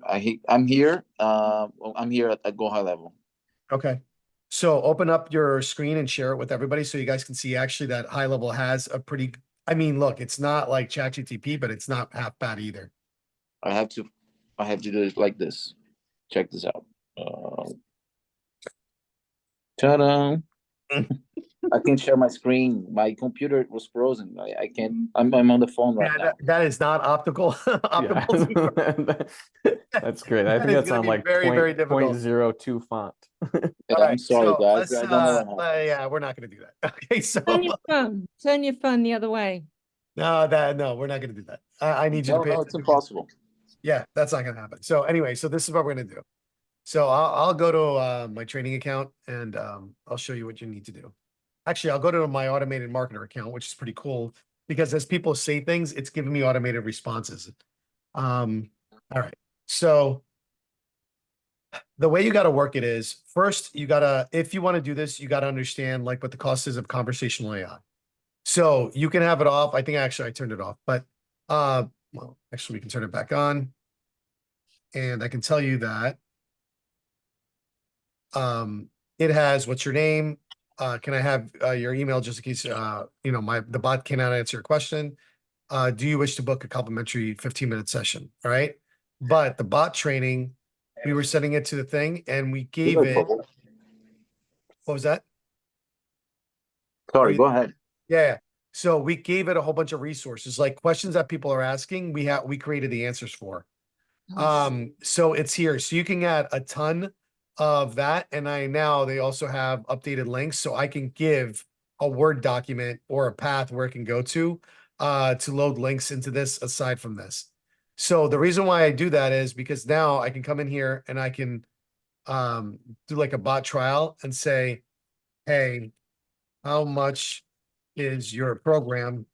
I'm here. I'm here at Go High Level. Okay. So open up your screen and share it with everybody so you guys can see actually that high level has a pretty, I mean, look, it's not like ChatGPT, but it's not half bad either. I have to do it like this. Check this out. Ta-da! I can share my screen. My computer was frozen. I can't. I'm on the phone right now. That is not optical. That's great. I think that's on like very difficult. 0.02 font. I'm sorry, guys. I don't know what happened. Yeah, we're not going to do that. Okay, so turn your phone the other way. No, we're not going to do that. I need you to pay. No, it's impossible. Yeah, that's not going to happen. So anyway, so this is what we're going to do. So I'll go to my training account and I'll show you what you need to do. Actually, I'll go to my automated marketer account, which is pretty cool because as people say things, it's giving me automated responses. All right. So the way you got to work it is first, if you want to do this, you got to understand like what the cost is of conversational AI. So you can have it off. I think actually I turned it off, but well, actually we can turn it back on. And I can tell you that it has what's your name? Can I have your email just in case the bot cannot answer your question? Do you wish to book a complimentary 15-minute session? All right. But the bot training, we were sending it to the thing and we gave it. What was that? Sorry, go ahead. Yeah. So we gave it a whole bunch of resources, like questions that people are asking. We created the answers for. So it's here. So you can add a ton of that. And they also have updated links. So I can give a Word document or a path where it can go to load links into this aside from this. So the reason why I do that is because now I can come in here and I can do like a bot trial and say, hey, how much is your program?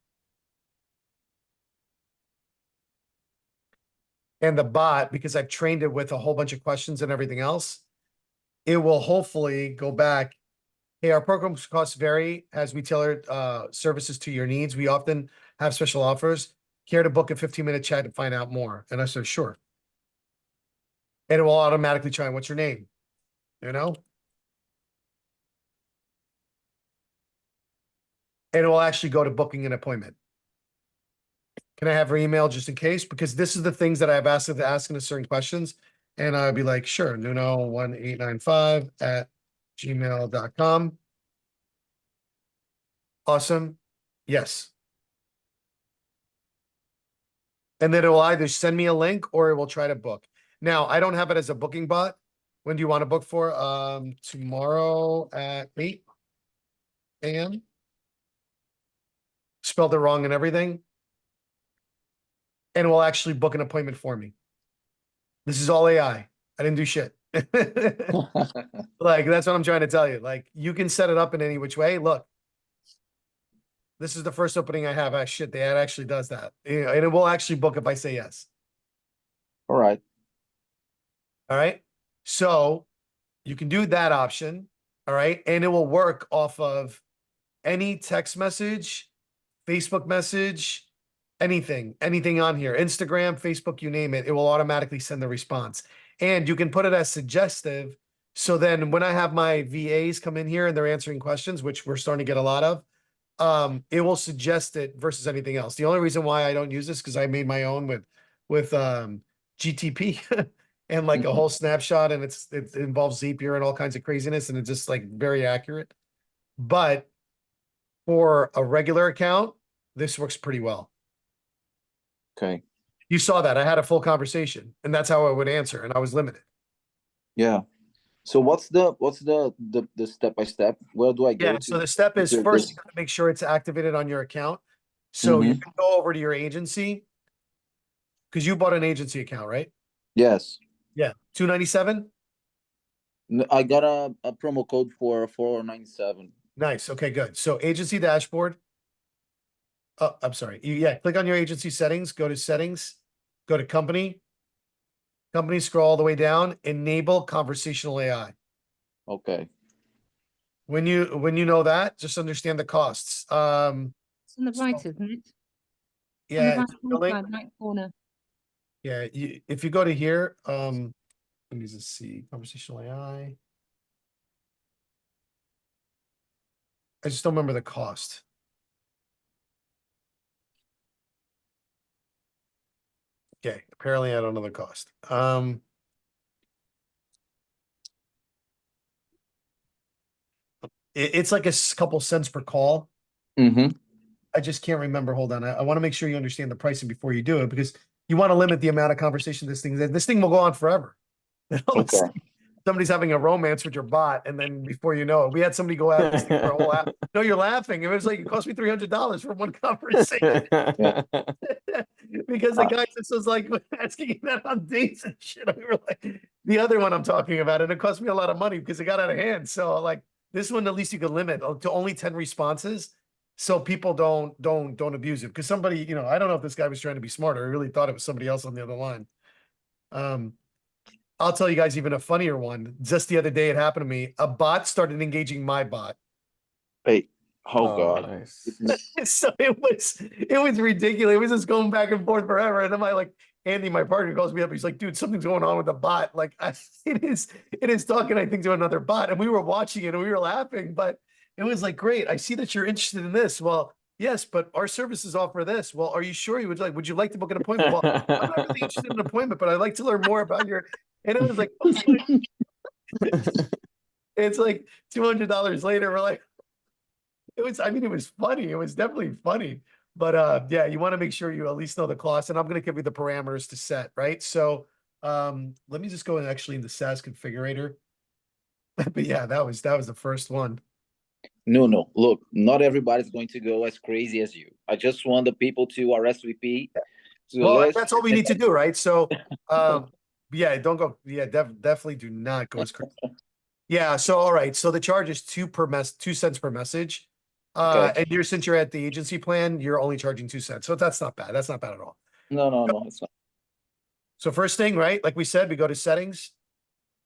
And the bot, because I've trained it with a whole bunch of questions and everything else, it will hopefully go back. Hey, our program's costs vary as we tailor services to your needs. We often have special offers. Care to book a 15-minute chat to find out more? And I said, sure. And it will automatically try, what's your name? You know? And it will actually go to booking an appointment. Can I have her email just in case? Because this is the things that I've asked her to ask in certain questions. And I'd be like, sure, Nuno1895@gmail.com. Awesome. Yes. And then it will either send me a link or it will try to book. Now, I don't have it as a booking bot. When do you want to book for? Tomorrow at 8 a.m. Spelled it wrong and everything. And it will actually book an appointment for me. This is all AI. I didn't do shit. Like, that's what I'm trying to tell you. Like, you can set it up in any which way. Look, this is the first opening I have. Shit, the ad actually does that. And it will actually book if I say yes. All right. All right. So you can do that option. All right. And it will work off of any text message, Facebook message, anything on here, Instagram, Facebook, you name it, it will automatically send the response. And you can put it as suggestive. So then when I have my VAs come in here and they're answering questions, which we're starting to get a lot of, it will suggest it versus anything else. The only reason why I don't use this because I made my own with GTP and like a whole snapshot, and it involves Zapier and all kinds of craziness, and it's just like very accurate. But for a regular account, this works pretty well. Okay. You saw that I had a full conversation, and that's how I would answer, and I was limited. Yeah. So what's the step by step? Where do I go? Yeah. So the step is first, you got to make sure it's activated on your account. So you can go over to your agency because you bought an agency account, right? Yes. Yeah. $297. I got a promo code for $497. Nice. Okay, good. So agency dashboard. Oh, I'm sorry. Click on your agency settings, go to settings, go to company, scroll all the way down, enable conversational AI. Okay. When you know that, just understand the costs. It's on the right, isn't it? Yeah. On the right corner. Yeah. If you go to here, let me just see conversational AI. I just don't remember the cost. Okay, apparently I don't know the cost. It's like a couple cents per call. I just can't remember. Hold on. I want to make sure you understand the pricing before you do it, because you want to limit the amount of conversation this thing will go on forever. Okay. Somebody's having a romance with your bot, and then before you know it, we had somebody go out this thing for a whole hour. No, you're laughing. It was like it cost me $300 for one conversation. Because the guy just was like asking me that on dates and shit. We were like, the other one I'm talking about, and it cost me a lot of money because it got out of hand. So like this one, at least you could limit to only 10 responses, so people don't abuse it. Because somebody, I don't know if this guy was trying to be smart or I really thought it was somebody else on the other line. I'll tell you guys even a funnier one. Just the other day, it happened to me. A bot started engaging my bot. Wait. Oh God. Nice. So it was ridiculous. It was just going back and forth forever. And then Andy, my partner, calls me up. He's like, dude, something's going on with the bot. Like it is talking, I think, to another bot. And we were watching it and we were laughing, but it was like, great. I see that you're interested in this. Well, yes, but our services offer this. Well, are you sure would you like to book an appointment? Well, I'm not really interested in an appointment, but I'd like to learn more about your, and it was like, it's like $200 later. We're like, I mean, it was funny. It was definitely funny. But yeah, you want to make sure you at least know the cost. And I'm going to give you the parameters to set, right? So let me just go and actually in the SaaS configurator. But yeah, that was the first one. No. Look, not everybody's going to go as crazy as you. I just want the people to RSVP to the Well, list. that's all we need to do, right? So yeah, don't go. Yeah, definitely do not go as crazy. Yeah, so all right. So the charge is 2 cents per message. Okay. And since you're at the agency plan, you're only charging 2 cents. So that's not bad. That's not bad at all. No, it's not. So first thing, right? Like we said, we go to settings.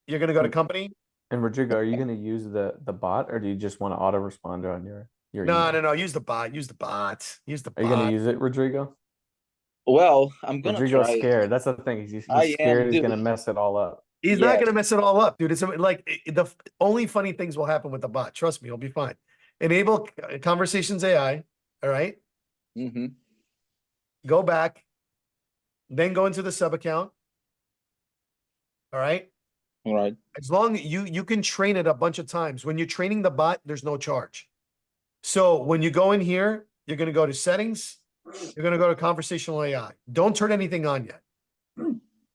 You're gonna go to company. And Rodrigo, are you going to use the bot, or do you just want to auto respond on your No, email? no. Use the bot. Use the bot. Use the Are you going to bot. use it, Rodrigo? Well, I'm gonna Rodrigo's try it. scared. That's the thing. He's I am, scared he's dude. going to mess it all up. He's not Yes. gonna mess it all up, dude. It's like the only funny things will happen with the bot. Trust me, you'll be fine. Enable conversations AI. All right. Mm-hmm. Go back. Then go into the sub account. All right. All right. As long as you can train it a bunch of times. When you're training the bot, there's no charge. So when you go in here, you're going to go to settings. You're going to go to conversational AI. Don't turn anything on yet.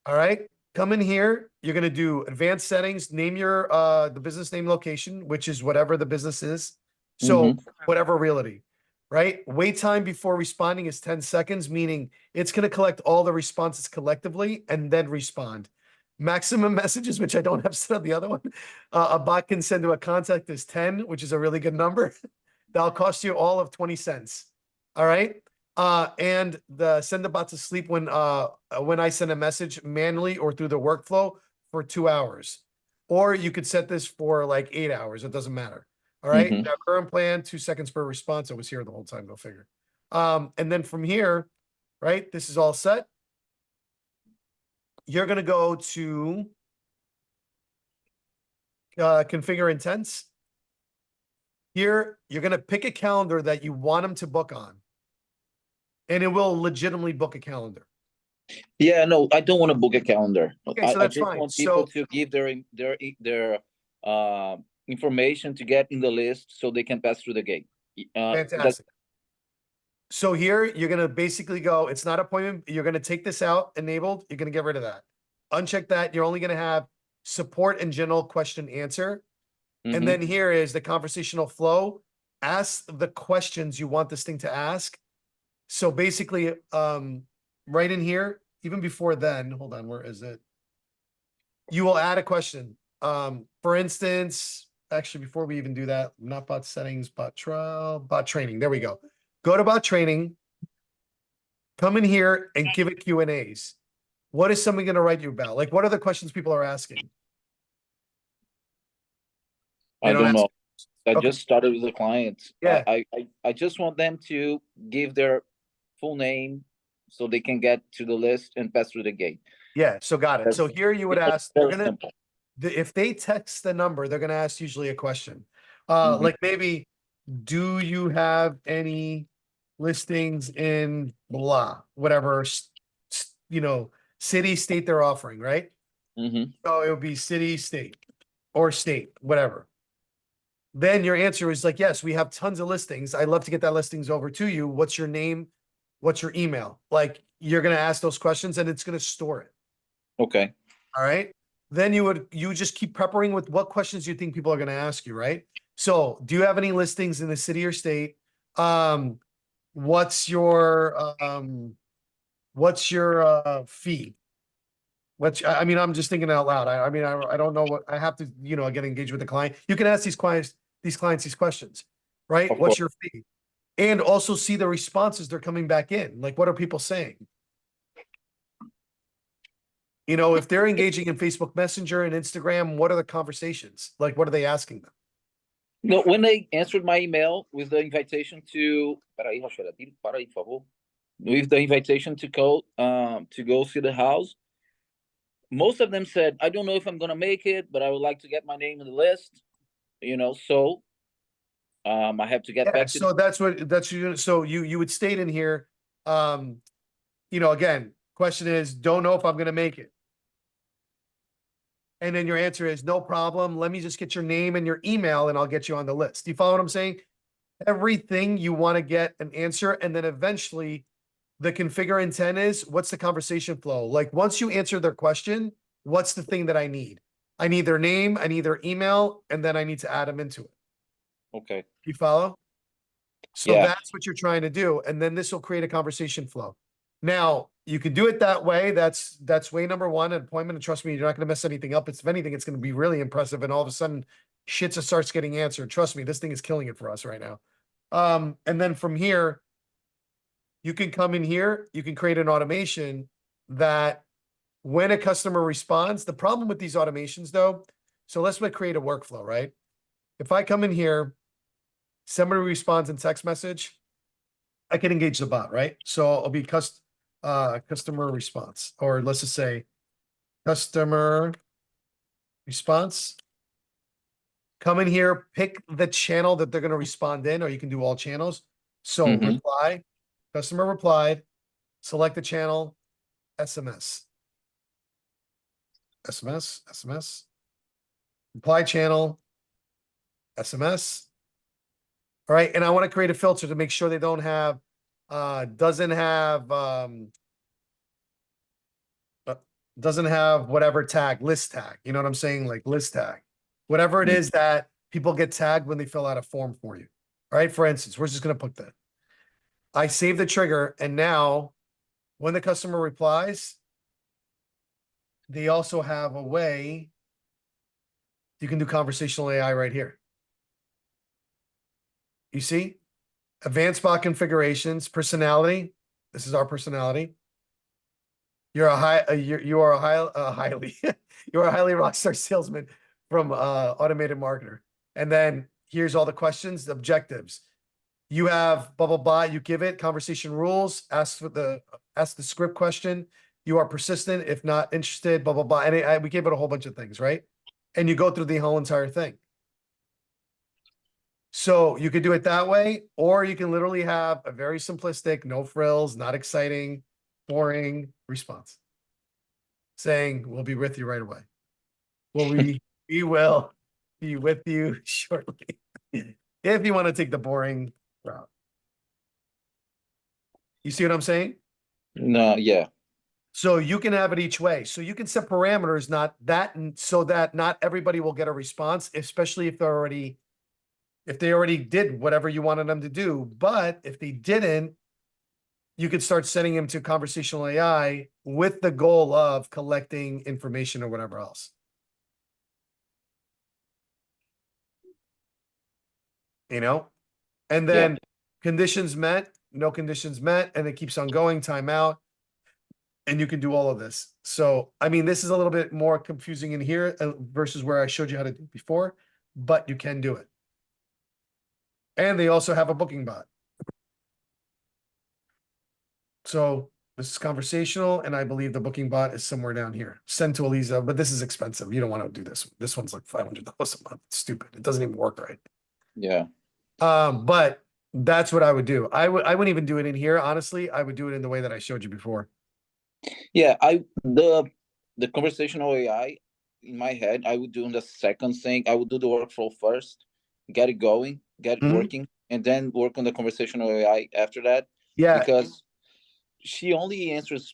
All right. Come in here. You're going to do advanced settings. Name your the business name location, which is whatever the business is. So whatever realty, right? Wait time before responding is 10 seconds, meaning it's going to collect all the responses collectively and then respond. Maximum messages, which I don't have set on the other one. A bot can send to a contact is 10, which is a really good number. That'll cost you all of 20 cents. All right. And send the bot to sleep when I send a message manually or through the workflow for 2 hours. Or you could set this for like 8 hours. It doesn't matter. All right. Now, current plan, 2 seconds per response. I was here the whole time. Go figure. And then from here, right, this is all set. You're going to go to configure intents. Here, you're going to pick a calendar that you want them to book on. And it will legitimately book a calendar. Yeah, no, I don't want to book a calendar. Okay, so I that's just fine. want people So to give their information to get in the list so they can pass through the gate. fantastic. So here you're going to basically go, it's not appointment. You're going to take this out, enabled. You're going to get rid of that. Uncheck that. You're only going to have support and general question answer. And then here is the conversational flow. Ask the questions you want this thing to ask. So basically, right in here, even before then, hold on, where is it? You will add a question. For instance, actually, before we even do that, not bot settings, bot trial, bot training. There we go. Go to bot training. Come in here and give it Q&As. What is somebody going to write you about? Like, what are the questions people are asking? I don't know. I Okay. just started with the clients. Yeah. I just want them to give their full name so they can get to the list and pass through the gate. Yeah, so got it. So here you would ask, Very simple. if they text the number, they're gonna ask usually a question. Like maybe, do you have any listings in blah, whatever, city, state they're offering, right? So it would be city, state, or state, whatever. Then your answer is like, yes, we have tons of listings. I'd love to get that listings over to you. What's your name? What's your email? Like, you're going to ask those questions and it's going to store it. Okay. All right. Then you just keep preparing with what questions you think people are going to ask you, right? So do you have any listings in the city or state? What's your fee? I mean, I'm just thinking out loud. I mean, I don't know what I have to, again, engage with the client. You can ask these clients these questions, right? Of What's course. your fee? And also see the responses they're coming back in. Like, what are people saying? If they're engaging in Facebook Messenger and Instagram, what are the conversations? Like, what are they asking them? No, when they answered my email with the invitation to, with the invitation to go see the house, most of them said, I don't know if I'm gonna make it, but I would like to get my name in the list. So I have to get back to. So so you would state in here, again, question is, don't know if I'm gonna make it. And then your answer is no problem. Let me just get your name and your email and I'll get you on the list. Do you follow what I'm saying? everything you want to get an answer. And then eventually the configure intent is, what's the conversation flow? Like once you answer their question, what's the thing that I need? I need their name, I need their email, and then I need to add them into it. Okay. You follow? So Yeah. that's what you're trying to do. And then this will create a conversation flow. Now you can do it that way. That's way number one, an appointment. And trust me, you're not going to mess anything up. If anything, it's going to be really impressive. And all of a sudden shit just starts getting answered. Trust me, this thing is killing it for us right now. And then from here, you can come in here, you can create an automation that when a customer responds, the problem with these automations though, so let's create a workflow, right? If I come in here, somebody responds in text message, I can engage the bot, right? So it'll be customer response, or let's just say customer response. Come in here, pick the channel that they're going to respond in, or you can do all channels. So reply, customer replied, select the channel, SMS. Reply channel, SMS. All right. And I want to create a filter to make sure they don't have, doesn't have whatever tag, list tag. You know what I'm saying? Like list tag, whatever it is that people get tagged when they fill out a form for you. All right. For instance, we're just going to put that. I save the trigger. And now when the customer replies, they also have a way you can do conversational AI right here. You see, advanced bot configurations, personality. This is our personality. You're a highly rockstar salesman from automated marketer. And then here's all the questions, the objectives. You have blah, blah, blah. You give it conversation rules, ask the script question. You are persistent, if not interested, blah, blah, blah. And we gave it a whole bunch of things, right? And you go through the whole entire thing. So you could do it that way, or you can literally have a very simplistic, no frills, not exciting, boring response saying, we'll be with you right away. Well, we will be with you shortly. If you want to take the boring route. You see what I'm saying? No, yeah. So you can have it each way. So you can set parameters, not that, so that not everybody will get a response, especially if they already did whatever you wanted them to do. But if they didn't, you could start sending them to conversational AI with the goal of collecting information or whatever else. You know? And then conditions met, no conditions met, and it keeps on going, timeout. And you can do all of this. So, I mean, this is a little bit more confusing in here versus where I showed you how to do it before, but you can do it. And they also have a booking bot. So this is conversational, and I believe the booking bot is somewhere down here. Send to Eliza, but this is expensive. You don't want to do this. This one's like $500 a month. It's stupid. It doesn't even work right. Yeah. But that's what I would do. I wouldn't even do it in here. Honestly, I would do it in the way that I showed you before. Yeah, the conversational AI in my head, I would do the second thing. I would do the workflow first, get it going, get it working, and then work on the conversational AI after that. Yeah. Because she only answers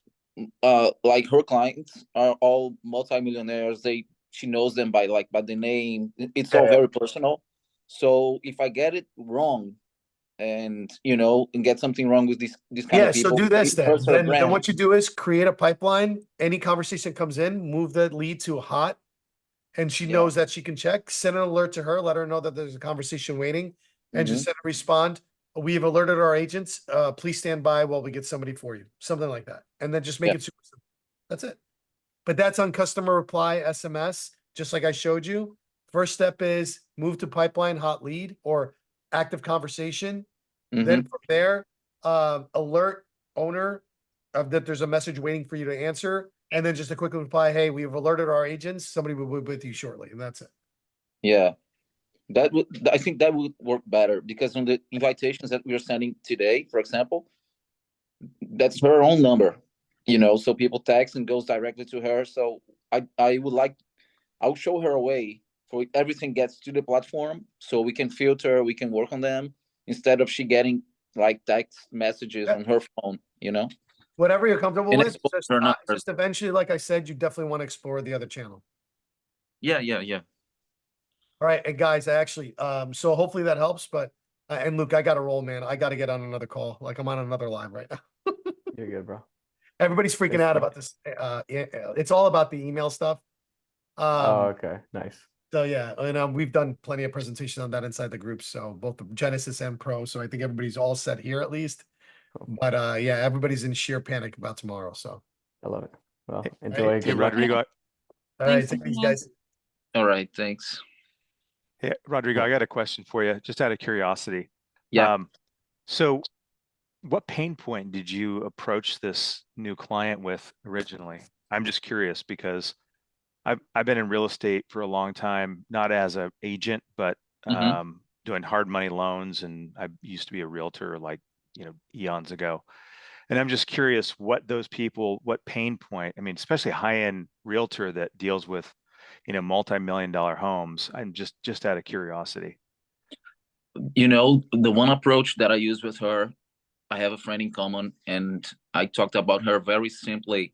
like her clients are all multimillionaires. She knows them by the name. It's all very personal. So if I get it wrong, and get something wrong with this kind of people. So do this it hurts her then brand. what you do is create a pipeline. Any conversation comes in, move the lead to hot, and she knows that she can check. Send an alert to her, let her know that there's a conversation waiting, and just send a respond. We have alerted our agents. Please stand by while we get somebody for you. Something like that. And then just make it super simple. That's it. But that's on customer reply SMS, just like I showed you. First step is move to pipeline hot lead or active conversation. Then from there, alert owner that there's a message waiting for you to answer. And then just a quick reply, hey, we've alerted our agents. Somebody will be with you shortly. And that's it. Yeah. I think that would work better, because on the invitations that we are sending today, for example, that's her own number, so people text and goes directly to her. So I'll show her a way for everything gets to the platform, so we can filter, we can work on them, instead of she getting like text messages Yeah. on her phone, you know? Whatever you're comfortable And with, expose her numbers. just eventually, like I said, you definitely want to explore the other channel. Yeah. All right, and guys, I actually, so hopefully that helps, but, and Luke, I gotta roll, man. I gotta get on another call. Like I'm on another live right now. You're good, bro. Everybody's freaking Thanks, out bro. about this. It's all about the email stuff. Oh, okay, nice. So yeah, and we've done plenty of presentations on that inside the group. So both the Genesis and Pro. So I think everybody's all set here at least. Cool. But yeah, everybody's in sheer panic about tomorrow. So I love it. Well, Hey, enjoy. Hey, Good luck. Rodrigo. all right, Thanks, take these everyone. guys. All right, thanks. Hey, Rodrigo, I got a question for you, just out of curiosity. Yeah. So what pain point did you approach this new client with originally? I'm just curious because I've been in real estate for a long time, not as an agent, but doing hard money loans, and I used to be a realtor like, eons ago. And I'm just curious what those people, what pain point, I mean, especially high-end realtor that deals with, multi-million-dollar homes. I'm just out of curiosity. The one approach that I use with her, I have a friend in common, and I talked about her very simply.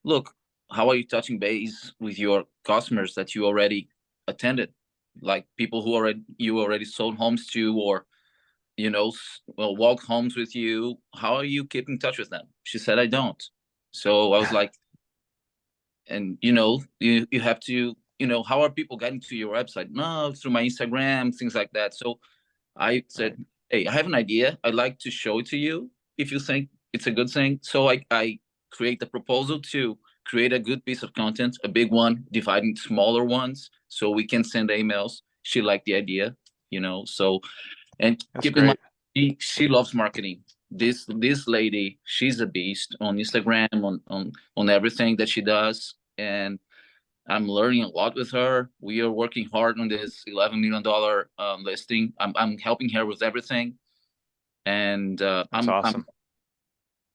Look, how are you touching base with your customers that you already attended, like people who you already sold homes to, or walk homes with you? How are you keeping in touch with them? She said, I don't. So I was like, and you have to, how are people getting to your website? No, through my Instagram, things like that. So I said, hey, I have an idea. I'd like to show it to you if you think it's a good thing. So I create the proposal to create a good piece of content, a big one, dividing smaller ones so we can send emails. She liked the idea, so, and That's keep in mind, great. she loves marketing. This lady, she's a beast on Instagram, on everything that she does. And I'm learning a lot with her. We are working hard on this $11 million listing. I'm helping her with everything, and That's I'm awesome.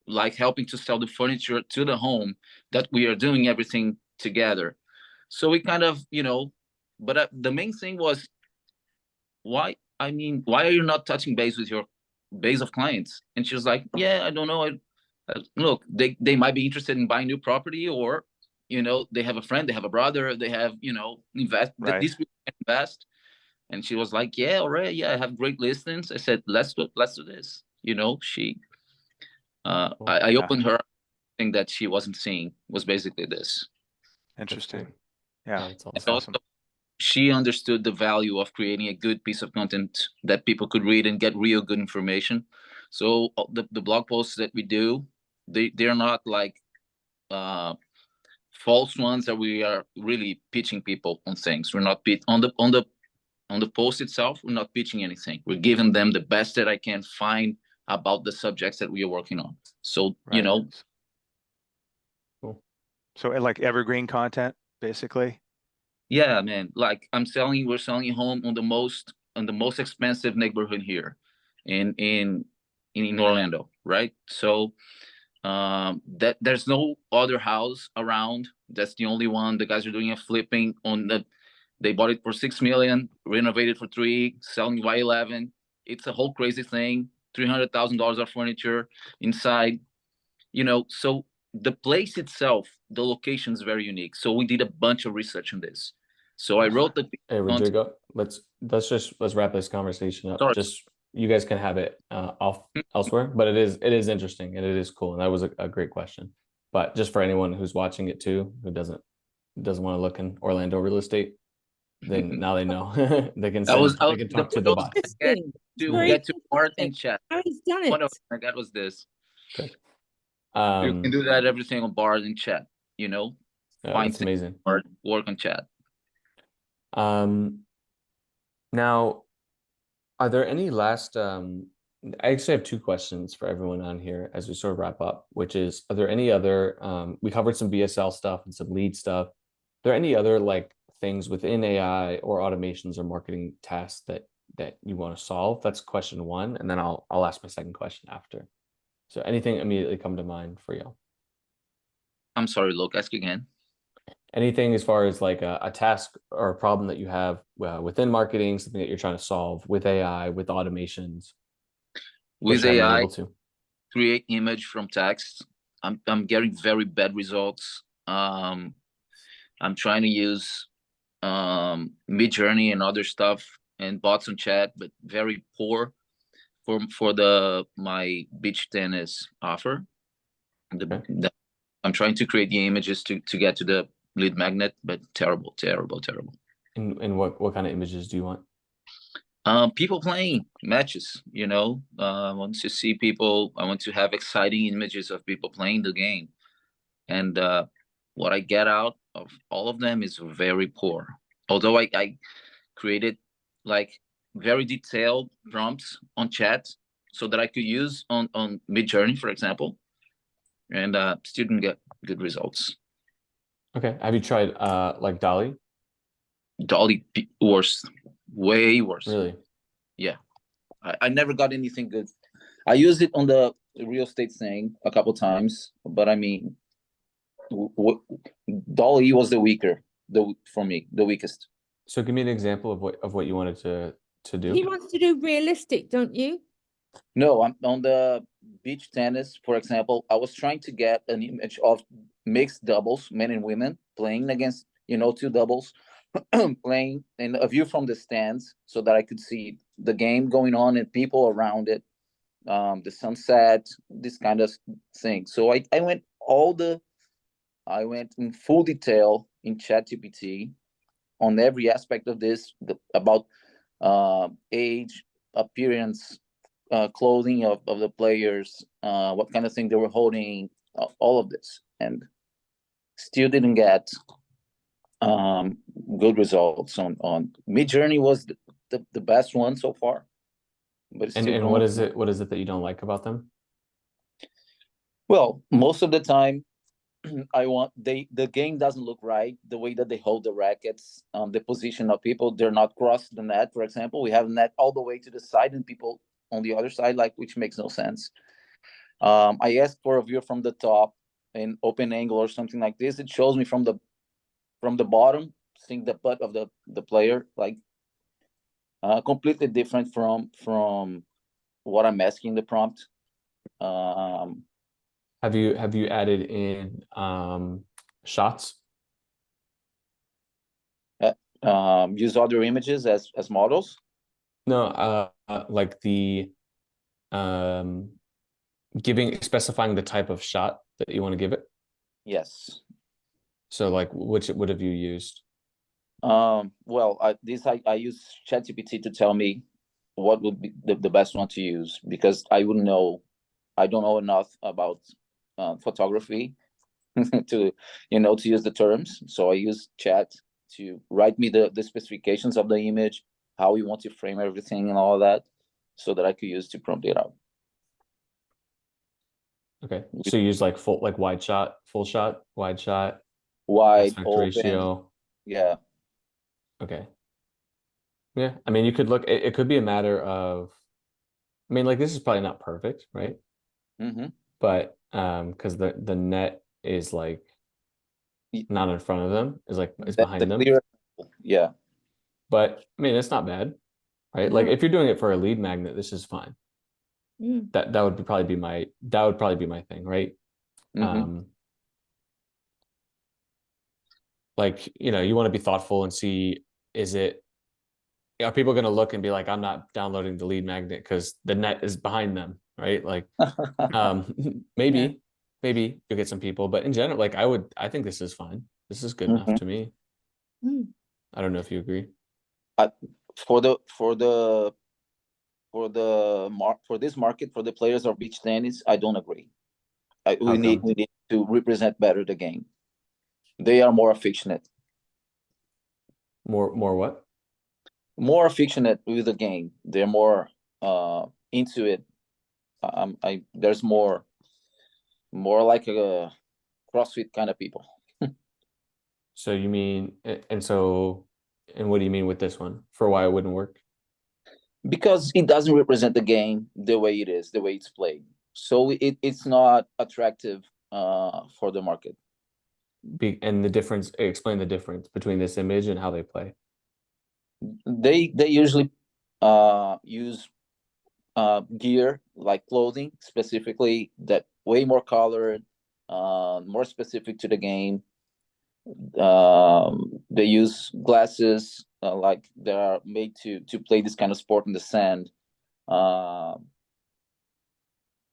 like helping to sell the furniture to the home, that we are doing everything together. So we kind of, but the main thing was, why are you not touching base with your base of clients? And she was like, yeah, I don't know. Look, they might be interested in buying new property, or they have a friend, they have a brother, they have invest. Right. These people can invest. And she was like, yeah, all right, yeah, I have great listings. I said, let's do this. She I opened her thing that she wasn't seeing, was basically this. Interesting. Yeah, That's that's awesome. awesome. She understood the value of creating a good piece of content that people could read and get real good information. So the blog posts that we do, they're not like false ones that we are really pitching people on things. We're not on the post itself. We're not pitching anything. We're giving them the best that I can find about the subjects that we are working on. So Right. Cool. So like evergreen content, basically. Yeah, man. Like we're selling a home on the most expensive neighborhood here in Orlando, right? So that there's no other house around. That's the only one. The guys are doing a flipping they bought it for 6 million, renovated for 3, selling Y11. It's a whole crazy thing. $300,000 of furniture inside, so the place itself, the location is very unique. So we did a bunch of research on this. So I wrote the Hey, Rodrigo, let's wrap this conversation up. Sorry. Just you guys can have it off elsewhere, but it is interesting and it is cool. And that was a great question. But just for anyone who's watching it too, who doesn't want to look in Orlando real estate, then now they know. They can they can talk to the bot. Get to Bart and chat. He's done One it. that was this. Good. You can do that everything on Bart and chat. That's amazing. Work on chat. Now, are there any last I actually have 2 questions for everyone on here as we sort of wrap up, which is, are there any other we covered some VSL stuff and some lead stuff. Are there any other like things within AI or automations or marketing tasks that you want to solve? That's question 1, and then I'll ask my second question after. So anything immediately come to mind for you? I'm sorry, Luke, ask again. Anything as far as like a task or a problem that you have within marketing, something that you're trying to solve with AI, with automations, with you haven't been AI, able to. create image from text. I'm getting very bad results. I'm trying to use Midjourney and other stuff and bots on chat, but very poor for my beach tennis offer. I'm trying to create the images to get to the lead magnet, but terrible. And what kind of images do you want? People playing matches, I want to see people. I want to have exciting images of people playing the game, and what I get out of all of them is very poor. Although I created like very detailed prompts on chat so that I could use on Midjourney, for example, and still didn't get good results. Okay. Have you tried like Dolly? Dolly worse, way worse. Really? Yeah, I never got anything good. I used it on the real estate thing a couple times, but I mean, Dolly was the weakest. So give me an example of what you wanted to do. He wants to do realistic, don't you? No, I'm on the beach tennis, for example. I was trying to get an image of mixed doubles, men and women playing against, two doubles, playing, and a view from the stands so that I could see the game going on and people around it, the sunset, this kind of thing. So I went in full detail in ChatGPT on every aspect of this, about age, appearance, clothing of the players, what kind of thing they were holding, all of this, and still didn't get good results on Midjourney. Was the best one so far, but it's still what is it that you don't like about them? Well, most of the time the game doesn't look right. The way that they hold the rackets, the position of people, they're not cross the net. For example, we have net all the way to the side and people on the other side, which makes no sense. I asked for a view from the top in open angle or something like this. It shows me from the bottom, seeing the butt of the player, completely different from what I'm asking the prompt. Have you added in shots? Use other images as models? No, like the specifying the type of shot that you want to give it. Yes. So like which would have you used? Well, I use ChatGPT to tell me what would be the best one to use, because I wouldn't know. I don't know enough about photography to use the terms. So I use Chat to write me the specifications of the image, how we want to frame everything and all of that, so that I could use to prompt it out. Okay, so you use like wide shot, full shot, wide shot, wide, aspect open. ratio. Yeah. Okay. Yeah, I mean, you could look. It could be a matter of, I mean, like this is probably not perfect, right? Mm-hmm. But because the net is like not in front of them, is behind them. Yeah. But I mean, it's not bad, right? Like if you're doing it for a lead magnet, this is fine. That would probably be my thing, right? Mm-hmm. Like, you want to be thoughtful and see, are people going to look and be like, I'm not downloading the lead magnet because the net is behind them, right? Like, maybe you'll get some people, but in general, like I think this is fine. This is good enough to me. I don't know if you agree. For this market, for the players of beach tennis, I don't agree. We need to represent better the game. They are more affectionate. More what? More affectionate with the game. They're more into it. There's more like a CrossFit kind of people. So you mean, and what do you mean with this one? For why it wouldn't work? Because it doesn't represent the game the way it is, the way it's played. So it's not attractive for the market. And the difference, explain the difference between this image and how they play. They usually use gear, like clothing specifically, that way more colored, more specific to the game. They use glasses, like they are made to play this kind of sport in the sand. I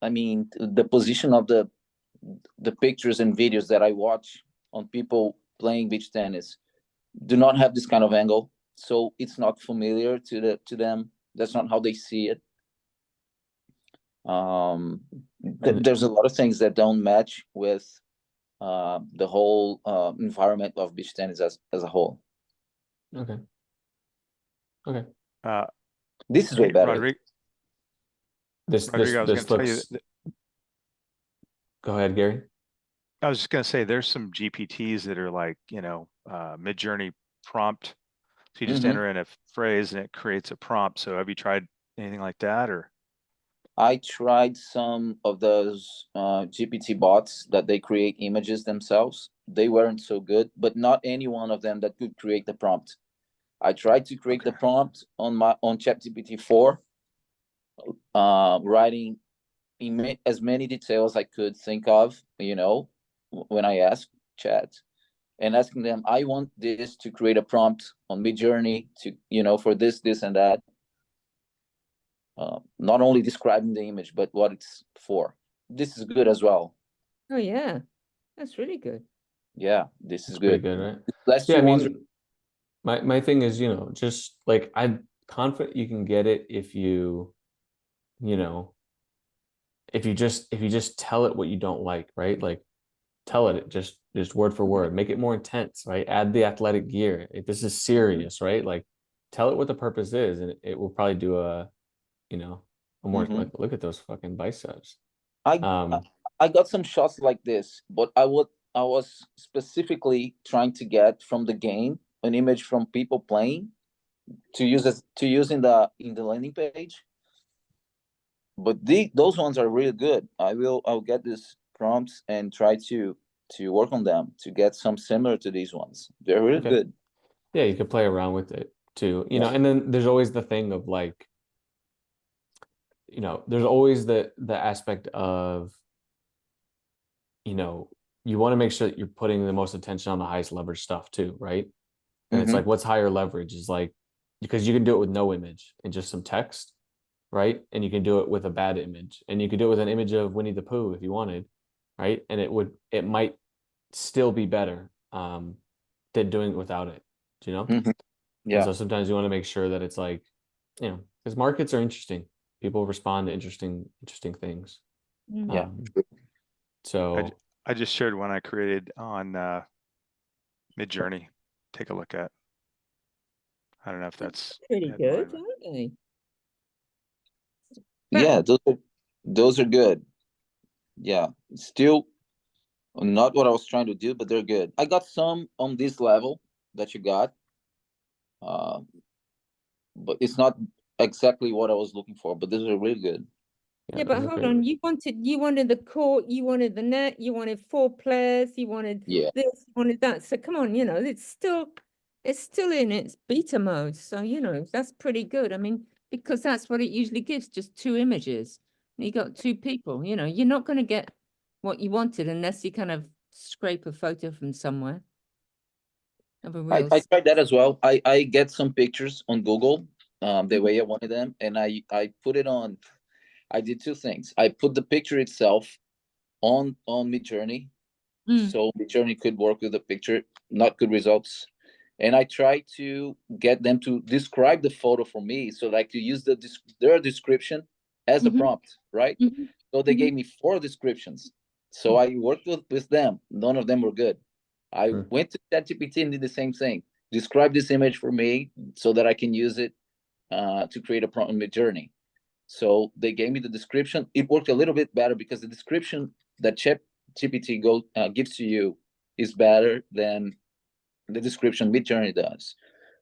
mean, the position of the pictures and videos that I watch on people playing beach tennis do not have this kind of angle, so it's not familiar to them. That's not how they see it. There's a lot of things that don't match with the whole environment of beach tennis as a whole. Okay. This is way better. Rodrigo, I was going to tell you looks. Go ahead, Gary. I was just going to say there's some GPTs that are like, Mid-Journey prompt. So you just enter in a phrase and it creates a prompt. So have you tried anything like that, or? I tried some of those GPT bots that they create images themselves. They weren't so good, but not any one of them that could create the prompt. I tried to create the prompt on ChatGPT 4, writing in as many details I could think of, when I asked Chat, and asking them, I want this to create a prompt on Midjourney to, for this, and that. Not only describing the image, but what it's for. This is good as well. Oh yeah, that's really good. Yeah, this is Pretty good. good, right? Last Yeah, I two ones mean, my thing is, just like I'm confident you can get it if you if you just tell it what you don't like, right? Like tell it just word for word, make it more intense, right? Add the athletic gear. If this is serious, right? Like tell it what the purpose is, and it will probably do a more like, look at those fucking biceps. I got some shots like this, but I was specifically trying to get from the game an image from people playing to use in the landing page. But those ones are really good. I'll get these prompts and try to work on them to get some similar to these ones. They're really good. Yeah, you could play around with it too, and then there's always the thing of like, there's always the aspect of, you want to make sure that you're putting the most attention on the highest leverage stuff too, right? And it's like, what's higher leverage is like, because you can do it with no image and just some text, right? And you can do it with a bad image, and you could do it with an image of Winnie the Pooh if you wanted, right? And it might still be better than doing it without it, do you know? Yeah. And so sometimes you want to make sure that it's like, because markets are interesting. People respond to interesting things. Yeah. So I just shared one I created on Midjourney. Take a look at. I don't know if that's pretty good, aren't they? Yeah, those are good. Yeah, still not what I was trying to do, but they're good. I got some on this level that you got, but it's not exactly what I was looking for. But these are really good. Yeah, but hold on. You wanted the court, you wanted the net, you wanted 4 players, you wanted this, you wanted that. So come on, it's still in its beta mode. So that's pretty good. I mean, because that's what it usually gives, just 2 images. And you got 2 people. You're not going to get what you wanted unless you kind of scrape a photo from somewhere. I tried that as well. I get some pictures on Google, the way I wanted them, and I put it on. I did 2 things. I put the picture itself on Midjourney, so Midjourney could work with the picture. Not good results, and I tried to get them to describe the photo for me, so I could use their description as a prompt, right? So they gave me 4 descriptions. So I worked with them. None of them were good. I went to ChatGPT and did the same thing. Describe this image for me so that I can use it to create a prompt in Midjourney. So they gave me the description. It worked a little bit better because the description that ChatGPT gives to you is better than the description Midjourney does.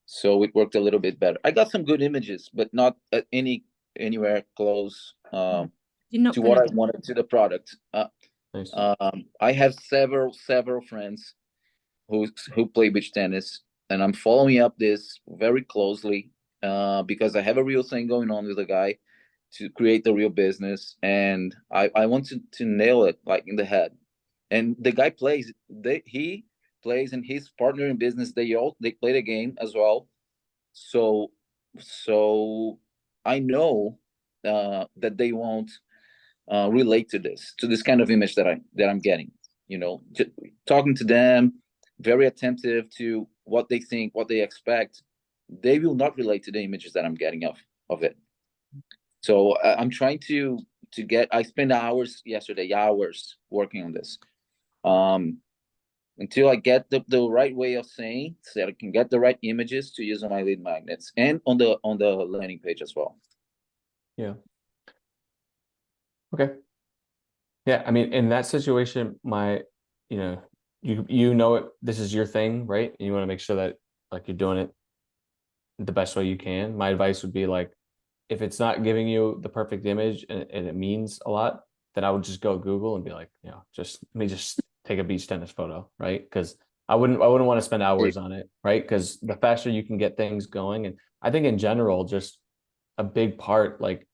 So it worked a little bit better. I got some good images, but not anywhere close to what I wanted to the product. Nice. I have several friends who play beach tennis, and I'm following up this very closely because I have a real thing going on with a guy, to create the real business, and I want to nail it like in the head. And the guy plays, he plays, and his partner in business, they play the game as well. So I know that they won't relate to this kind of image that I'm getting. Talking to them, very attentive to what they think, what they expect. They will not relate to the images that I'm getting of it. So I'm trying to get. I spent hours yesterday, hours working on this, until I get the right way of saying, so that I can get the right images to use on my lead magnets and on the landing page as well. Yeah. Okay. Yeah, I mean, in that situation, you know it, this is your thing, right? And you want to make sure that like you're doing it the best way you can. My advice would be like, if it's not giving you the perfect image and it means a lot, then I would just go Google and be like, just let me just take a beach tennis photo, right? Because I wouldn't want to spend hours on it, right? Because the faster you can get things going, and I think in general, just a big part, like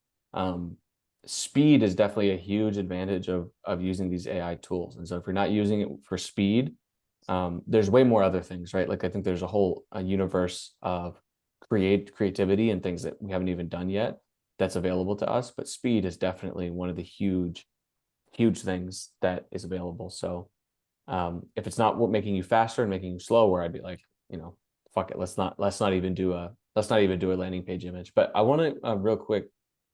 speed is definitely a huge advantage of using these AI tools. And so if you're not using it for speed, there's way more other things, right? Like I think there's a universe of creativity and things that we haven't even done yet that's available to us, but speed is definitely one of the huge things that is available. So if it's not making you faster and making you slower, I'd be like, fuck it, let's not even do a landing page image. But I want to real quick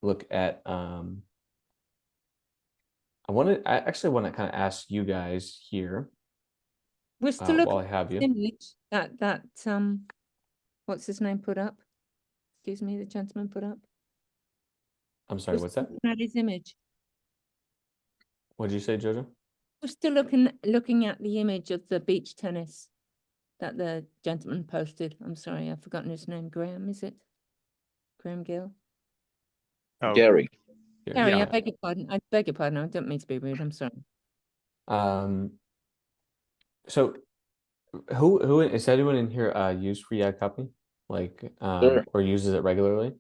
look at I actually want to kind of ask you guys here, We're still looking while I have you. image that what's his name put up? Excuse me, the gentleman put up. I'm sorry, what's that? At his image. What did you say, Jojo? We're still looking at the image of the beach tennis that the gentleman posted. I'm sorry, I've forgotten his name. Graham, is it? Graham Gill? Oh, Gary. Gary, yeah. I beg your pardon. I don't mean to be rude. I'm sorry. So who is anyone in here use free ad copy? Like Sure. or uses it regularly?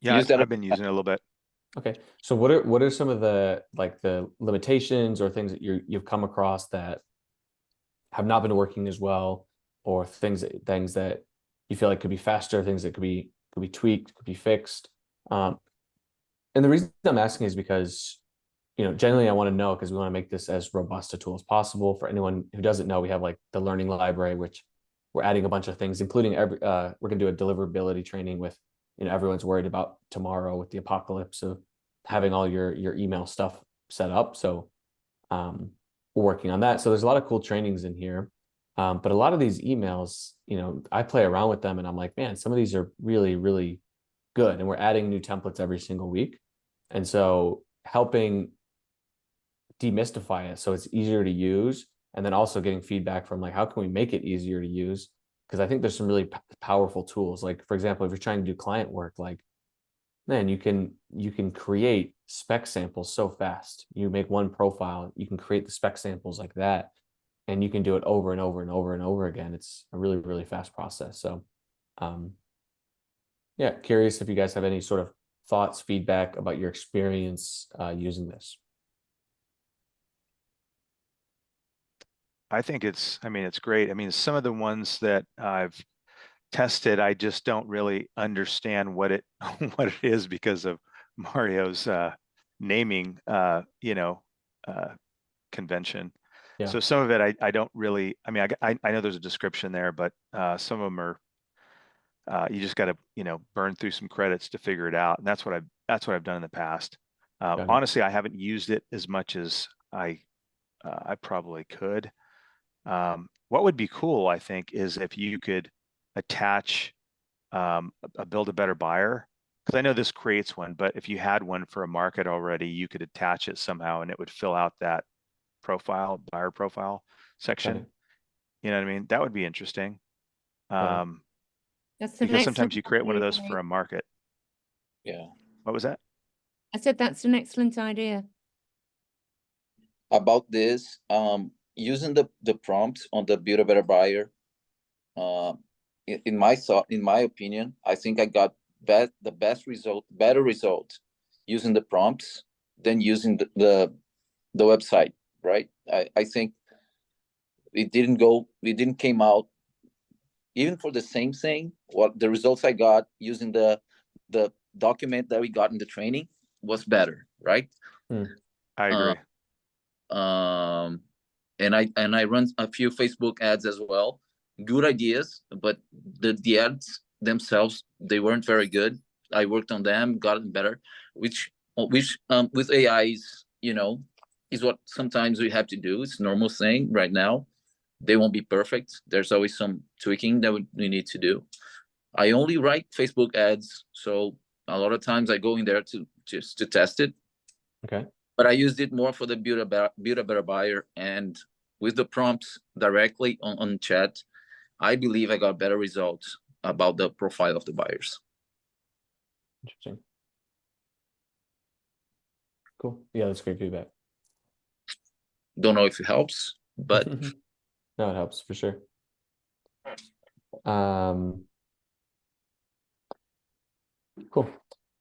Yeah, I've been using it a little bit. Okay. So what are some of the limitations or things that you've come across that have not been working as well, or things that you feel like could be faster, things that could be tweaked, could be fixed? And the reason I'm asking is because generally I want to know, because we want to make this as robust a tool as possible. For anyone who doesn't know, we have like the learning library, which we're adding a bunch of things, including we're going to do a deliverability training with, everyone's worried about tomorrow with the apocalypse of having all your email stuff set up. So we're working on that. So there's a lot of cool trainings in here. But a lot of these emails, I play around with them and I'm like, man, some of these are really, really good. And we're adding new templates every single week. And so helping demystify it so it's easier to use, and then also getting feedback from like, how can we make it easier to use? Because I think there's some really powerful tools. Like, for example, if you're trying to do client work, like, man, you can create spec samples so fast. You make one profile, you can create the spec samples like that, and you can do it over and over and over and over again. It's a really, really fast process. So yeah, curious if you guys have any sort of thoughts, feedback about your experience using this. I think it's great. I mean, some of the ones that I've tested, I just don't really understand what it what it is because of Mario's naming convention. Yeah. So some of it I don't really, I mean, I know there's a description there, but some of them are you just got to burn through some credits to figure it out, and that's what I've done in the past. Honestly, I haven't used it as much as I probably could. What would be cool, I think, is if you could attach a build a better buyer, because I know this creates one, but if you had one for a market already, you could attach it somehow and it would fill out that buyer profile section. You know what I mean? That would be interesting. Because sometimes you create one of those for a market. Yeah. What was that? I said that's an excellent idea. About this, using the prompts on the build a better buyer, in my opinion, I think I got best result, better result using the prompts than using the website, right? I think it didn't came out even for the same thing. What the results I got using the document that we got in the training was better, right? I agree. And I run a few Facebook ads as well. Good ideas, but the ads themselves, they weren't very good. I worked on them, got them better, which with AI is, is what sometimes we have to do. It's a normal thing right now. They won't be perfect. There's always some tweaking that we need to do. I only write Facebook ads, so a lot of times I go in there to test it. Okay. But I used it more for the build a better buyer, and with the prompts directly on chat, I believe I got better results about the profile of the buyers. Interesting. Cool. Yeah, that's great feedback. Don't know if it helps, but No, it helps for sure. Cool.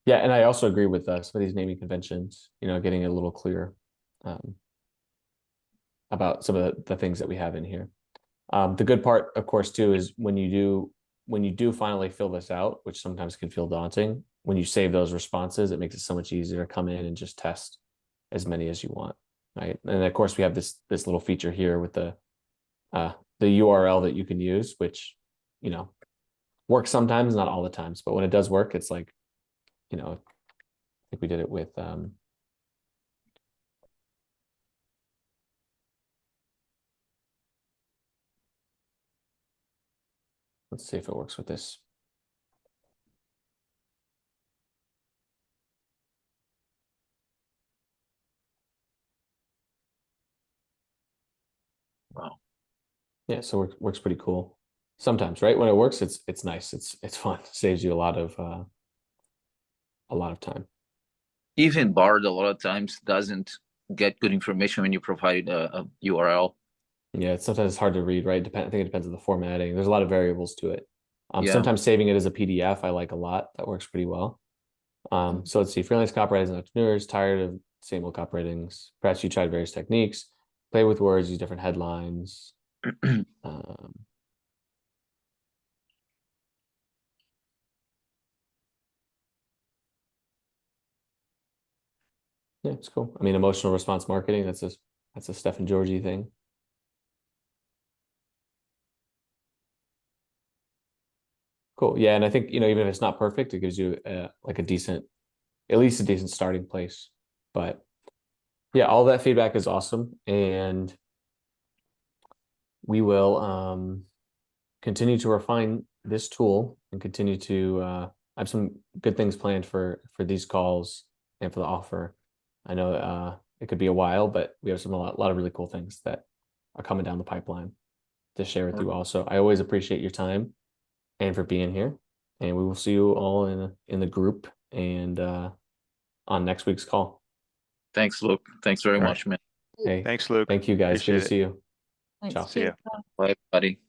Yeah, and I also agree with some of these naming conventions, getting a little clearer about some of the things that we have in here. The good part, of course, too, is when you do finally fill this out, which sometimes can feel daunting, when you save those responses, it makes it so much easier to come in and just test as many as you want, right? And of course, we have this little feature here with the URL that you can use, which, works sometimes, not all the times, but when it does work, it's like, I think we did it with let's see if it works with this. Wow. Yeah, so it works pretty cool. Sometimes, right? When it works, it's nice. It's fun. Saves you a lot of time. Even Bard a lot of times doesn't get good information when you provide a URL. Yeah, it's sometimes hard to read, right? I think it depends on the formatting. There's a lot of variables to it. Yeah. Sometimes saving it as a PDF, I like a lot. That works pretty well. So let's see, freelance copywriters and entrepreneurs, tired of same old copywritings. Perhaps you tried various techniques, play with words, use different headlines. Yeah, it's cool. I mean, emotional response marketing, that's a Steph and Georgie thing. Cool. Yeah, and I think, even if it's not perfect, it gives you like at least a decent starting place. But yeah, all that feedback is awesome, and we will continue to refine this tool and continue to I have some good things planned for these calls and for the offer. I know it could be a while, but we have a lot of really cool things that are coming down the pipeline to share with you all. So I always appreciate your time and for being here. And we will see you all in the group and on next week's call. Thanks, Luke. Thanks very All much, man. Hey, Thanks, Luke. thank you guys. Appreciate Good to it. see you. Thanks. Ciao. See ya. Bye, buddy.